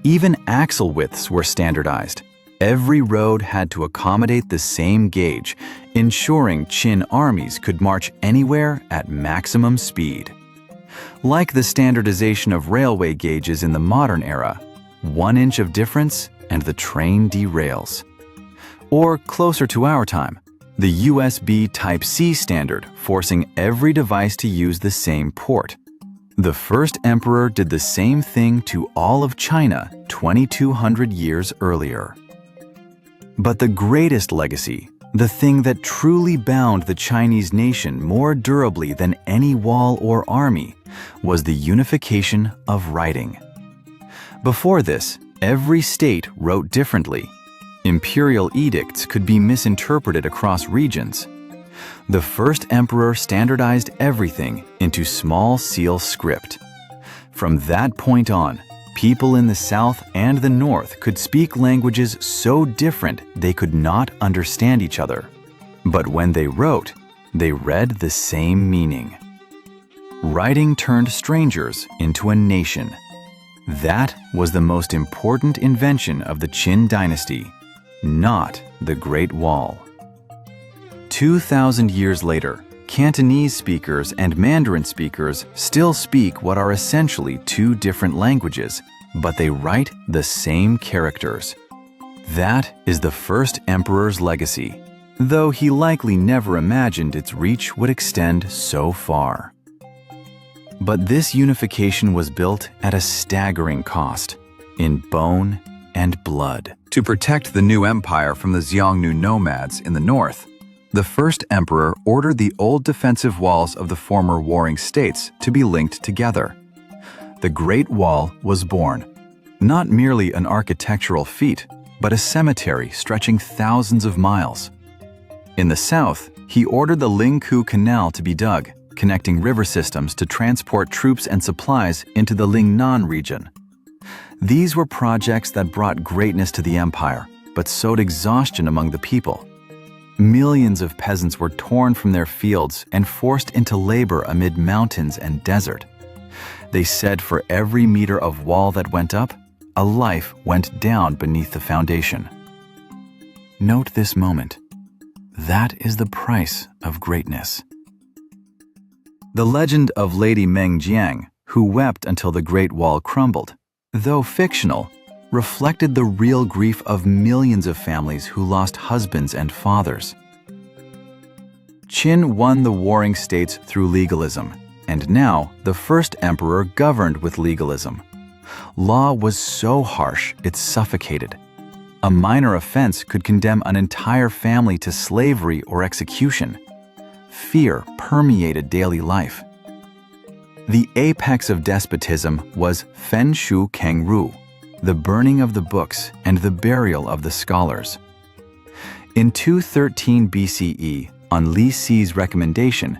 Even axle widths were standardized. Every road had to accommodate the same gauge, ensuring Qin armies could march anywhere at maximum speed. Like the standardization of railway gauges in the modern era, 1 inch of difference and the train derails. Or closer to our time, the USB Type-C standard forcing every device to use the same port. The first emperor did the same thing to all of China 2,200 years earlier. But the greatest legacy, the thing that truly bound the Chinese nation more durably than any wall or army, was the unification of writing. Before this, every state wrote differently. Imperial edicts could be misinterpreted across regions. The first emperor standardized everything into small seal script. From that point on, people in the south and the north could speak languages so different they could not understand each other. But when they wrote, they read the same meaning. Writing turned strangers into a nation. That was the most important invention of the Qin dynasty, not the Great Wall. 2,000 years later, Cantonese speakers and Mandarin speakers still speak what are essentially two different languages, but they write the same characters. That is the first emperor's legacy, though he likely never imagined its reach would extend so far. But this unification was built at a staggering cost, in bone and blood. To protect the new empire from the Xiongnu nomads in the north, the first emperor ordered the old defensive walls of the former warring states to be linked together. The Great Wall was born, not merely an architectural feat, but a cemetery stretching thousands of miles. In the south, he ordered the Lingkou Canal to be dug, connecting river systems to transport troops and supplies into the Lingnan region. These were projects that brought greatness to the empire, but sowed exhaustion among the people. Millions of peasants were torn from their fields and forced into labor amid mountains and desert. They said for every meter of wall that went up, a life went down beneath the foundation. Note this moment. That is the price of greatness. The legend of Lady Meng Jiang, who wept until the Great Wall crumbled, though fictional, reflected the real grief of millions of families who lost husbands and fathers. Qin won the warring states through legalism, and now the first emperor governed with legalism. Law was so harsh it suffocated. A minor offense could condemn an entire family to slavery or execution. Fear permeated daily life. The apex of despotism was Fen Shu Keng Ru, the burning of the books and the burial of the scholars. In 213 BCE, on Li Si's recommendation,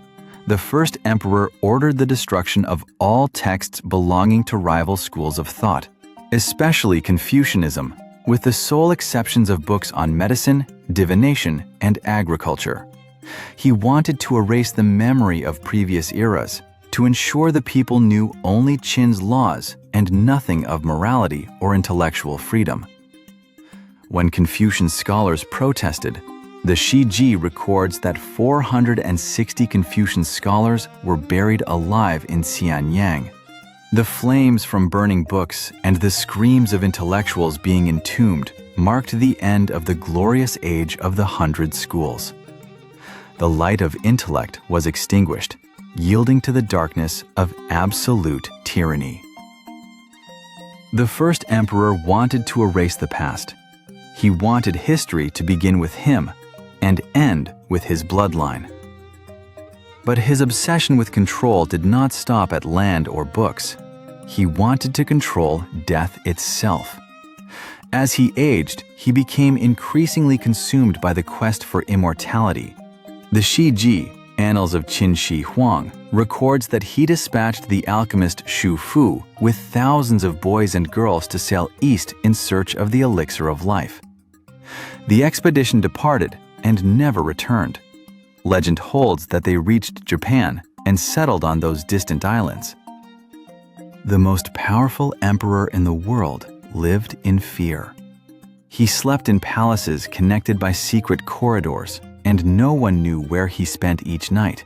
the first emperor ordered the destruction of all texts belonging to rival schools of thought, especially Confucianism, with the sole exceptions of books on medicine, divination, and agriculture. He wanted to erase the memory of previous eras, to ensure the people knew only Qin's laws and nothing of morality or intellectual freedom. When Confucian scholars protested, the Shi Ji records that 460 Confucian scholars were buried alive in Xianyang. The flames from burning books and the screams of intellectuals being entombed marked the end of the glorious age of the 100 schools. The light of intellect was extinguished, yielding to the darkness of absolute tyranny. The first emperor wanted to erase the past. He wanted history to begin with him and end with his bloodline. But his obsession with control did not stop at land or books. He wanted to control death itself. As he aged, he became increasingly consumed by the quest for immortality. The Shi Ji, Annals of Qin Shi Huang, records that he dispatched the alchemist Xu Fu with thousands of boys and girls to sail east in search of the elixir of life. The expedition departed and never returned. Legend holds that they reached Japan and settled on those distant islands. The most powerful emperor in the world lived in fear. He slept in palaces connected by secret corridors, and no one knew where he spent each night.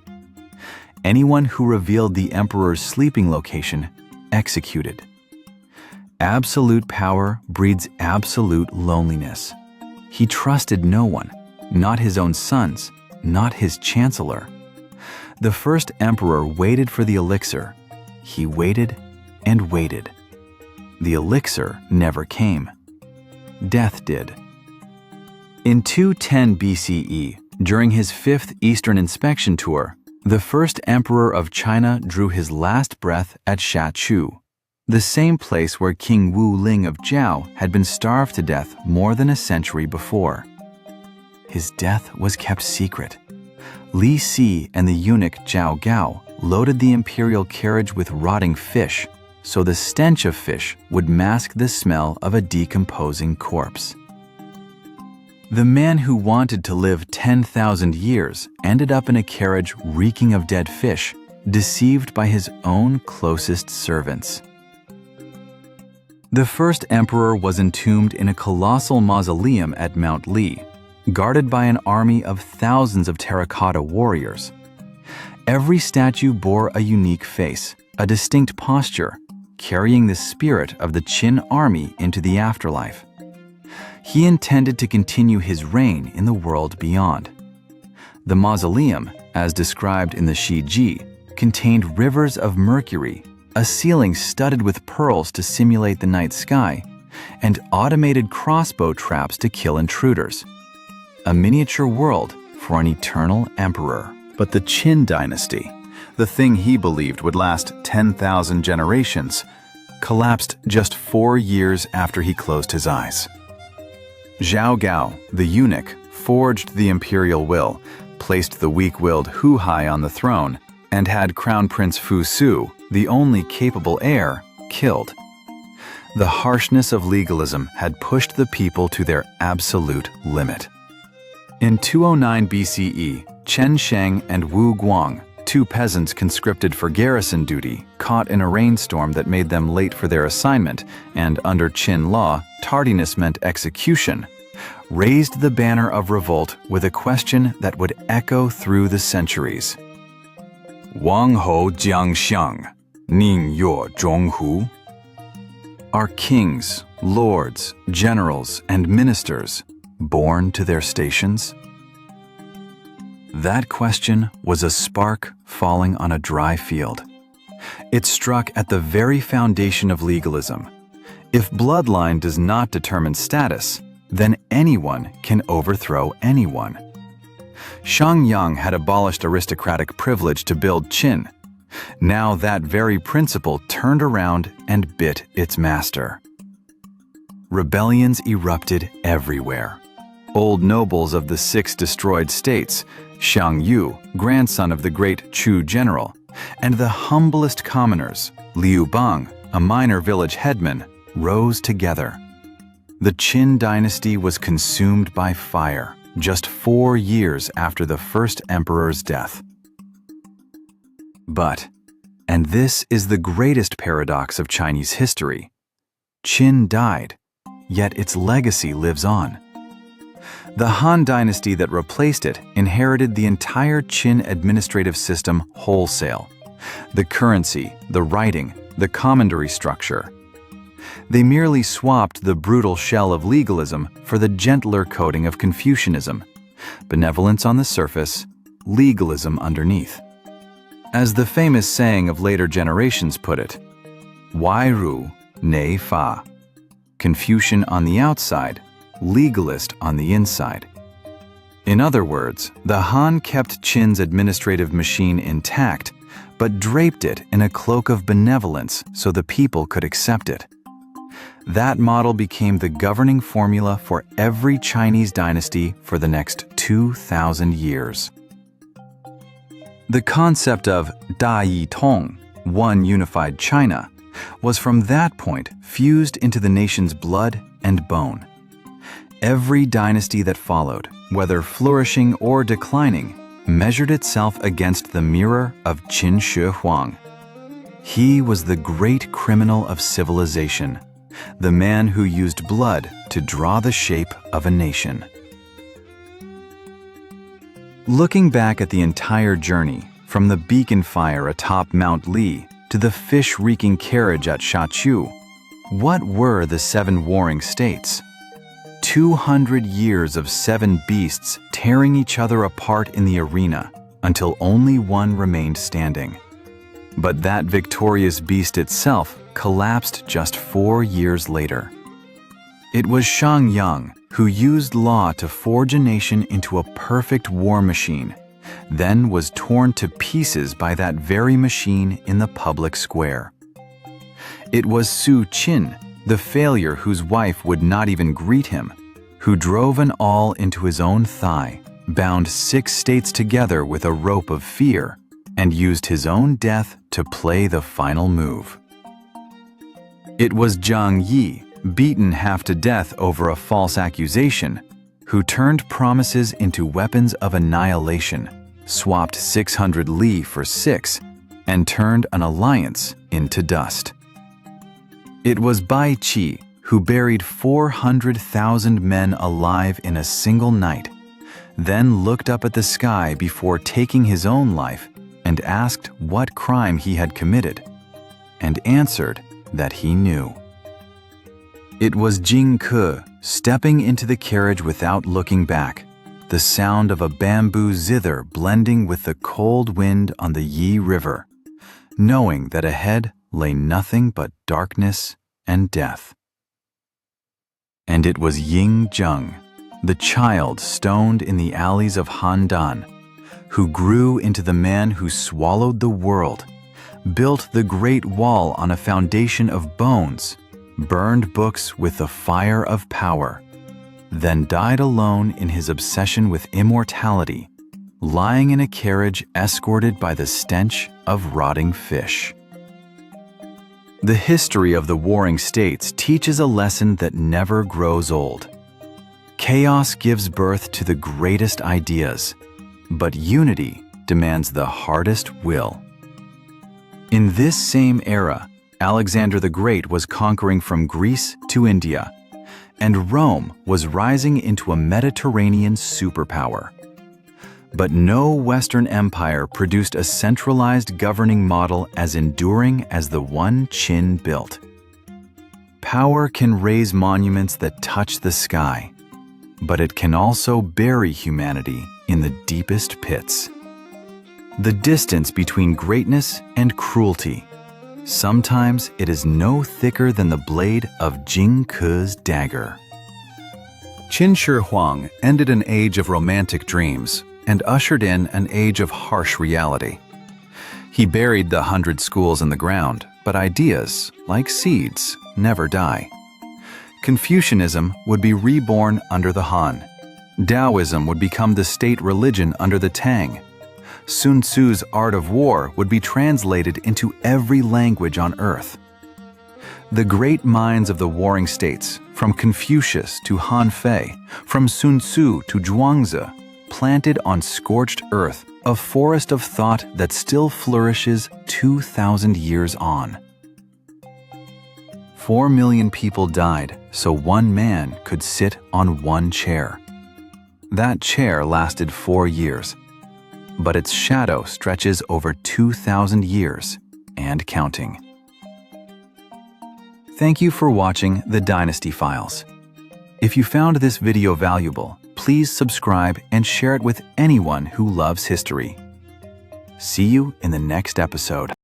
Anyone who revealed the emperor's sleeping location, executed. Absolute power breeds absolute loneliness. He trusted no one, not his own sons, not his chancellor. The first emperor waited for the elixir. He waited and waited. The elixir never came. Death did. In 210 BCE, during his fifth Eastern inspection tour, the first emperor of China drew his last breath at Shachu, the same place where King Wu Ling of Zhou had been starved to death more than a century before. His death was kept secret. Li Si and the eunuch Zhao Gao loaded the imperial carriage with rotting fish, so the stench of fish would mask the smell of a decomposing corpse. The man who wanted to live 10,000 years ended up in a carriage reeking of dead fish, deceived by his own closest servants. The first emperor was entombed in a colossal mausoleum at Mount Li, guarded by an army of thousands of terracotta warriors. Every statue bore a unique face, a distinct posture, carrying the spirit of the Qin army into the afterlife. He intended to continue his reign in the world beyond. The mausoleum, as described in the Shi Ji, contained rivers of mercury, a ceiling studded with pearls to simulate the night sky, and automated crossbow traps to kill intruders. A miniature world for an eternal emperor. But the Qin dynasty, the thing he believed would last 10,000 generations, collapsed just 4 years after he closed his eyes. Zhao Gao, the eunuch, forged the imperial will, placed the weak-willed Hu Hai on the throne, and had Crown Prince Fu Su, the only capable heir, killed. The harshness of legalism had pushed the people to their absolute limit. In 209 BCE, Chen Shang and Wu Guang, two peasants conscripted for garrison duty, caught in a rainstorm that made them late for their assignment, and under Qin law, tardiness meant execution, raised the banner of revolt with a question that would echo through the centuries. Wang Hou Jiang Xiang, Ning Yuo Zhong Hu? Are kings, lords, generals, and ministers born to their stations? That question was a spark falling on a dry field. It struck at the very foundation of legalism. If bloodline does not determine status, then anyone can overthrow anyone. Shang Yang had abolished aristocratic privilege to build Qin. Now that very principle turned around and bit its master. Rebellions erupted everywhere. Old nobles of the 6 destroyed states, Shang Yu, grandson of the great Chu general, and the humblest commoners, Liu Bang, a minor village headman, rose together. The Qin dynasty was consumed by fire just 4 years after the first emperor's death. But, and this is the greatest paradox of Chinese history, Qin died, yet its legacy lives on. The Han dynasty that replaced it inherited the entire Qin administrative system wholesale: the currency, the writing, the commandery structure. They merely swapped the brutal shell of legalism for the gentler coating of Confucianism: benevolence on the surface, legalism underneath. As the famous saying of later generations put it, Wai Ru, Nei Fa. Confucian on the outside, legalist on the inside. In other words, the Han kept Qin's administrative machine intact, but draped it in a cloak of benevolence so the people could accept it. That model became the governing formula for every Chinese dynasty for the next 2,000 years. The concept of Da Yi Tong, one unified China, was from that point fused into the nation's blood and bone. Every dynasty that followed, whether flourishing or declining, measured itself against the mirror of Qin Shi Huang. He was the great criminal of civilization, the man who used blood to draw the shape of a nation. Looking back at the entire journey, from the beacon fire atop Mount Li to the fish-reeking carriage at Shachu, what were the 7 warring states? 200 years of 7 beasts tearing each other apart in the arena until only one remained standing. But that victorious beast itself collapsed just 4 years later. It was Shang Yang who used law to forge a nation into a perfect war machine, then was torn to pieces by that very machine in the public square. It was Su Qin, the failure whose wife would not even greet him, who drove an awl into his own thigh, bound 6 states together with a rope of fear, and used his own death to play the final move. It was Zhang Yi, beaten half to death over a false accusation, who turned promises into weapons of annihilation, swapped 600 li for 6, and turned an alliance into dust. It was Bai Qi who buried 400,000 men alive in a single night, then looked up at the sky before taking his own life and asked what crime he had committed, and answered that he knew. It was Jing Ke stepping into the carriage without looking back, the sound of a bamboo zither blending with the cold wind on the Yi River, knowing that ahead lay nothing but darkness and death. And it was Ying Zheng, the child stoned in the alleys of Handan, who grew into the man who swallowed the world, built the Great Wall on a foundation of bones, burned books with the fire of power, then died alone in his obsession with immortality, lying in a carriage escorted by the stench of rotting fish. The history of the warring states teaches a lesson that never grows old. Chaos gives birth to the greatest ideas, but unity demands the hardest will. In this same era, Alexander the Great was conquering from Greece to India, and Rome was rising into a Mediterranean superpower. But no Western empire produced a centralized governing model as enduring as the one Qin built. Power can raise monuments that touch the sky, but it can also bury humanity in the deepest pits. The distance between greatness and cruelty. Sometimes it is no thicker than the blade of Jing Ke's dagger. Qin Shi Huang ended an age of romantic dreams and ushered in an age of harsh reality. He buried the 100 schools in the ground, but ideas, like seeds, never die. Confucianism would be reborn under the Han. Taoism would become the state religion under the Tang. Sun Tzu's art of war would be translated into every language on earth. The great minds of the warring states, from Confucius to Han Fei, from Sun Tzu to Zhuangzi, planted on scorched earth a forest of thought that still flourishes 2,000 years on. 4 million people died so one man could sit on one chair. That chair lasted 4 years, but its shadow stretches over 2,000 years and counting. Thank you for watching the Dynasty Files. If you found this video valuable, please subscribe and share it with anyone who loves history. See you in the next episode.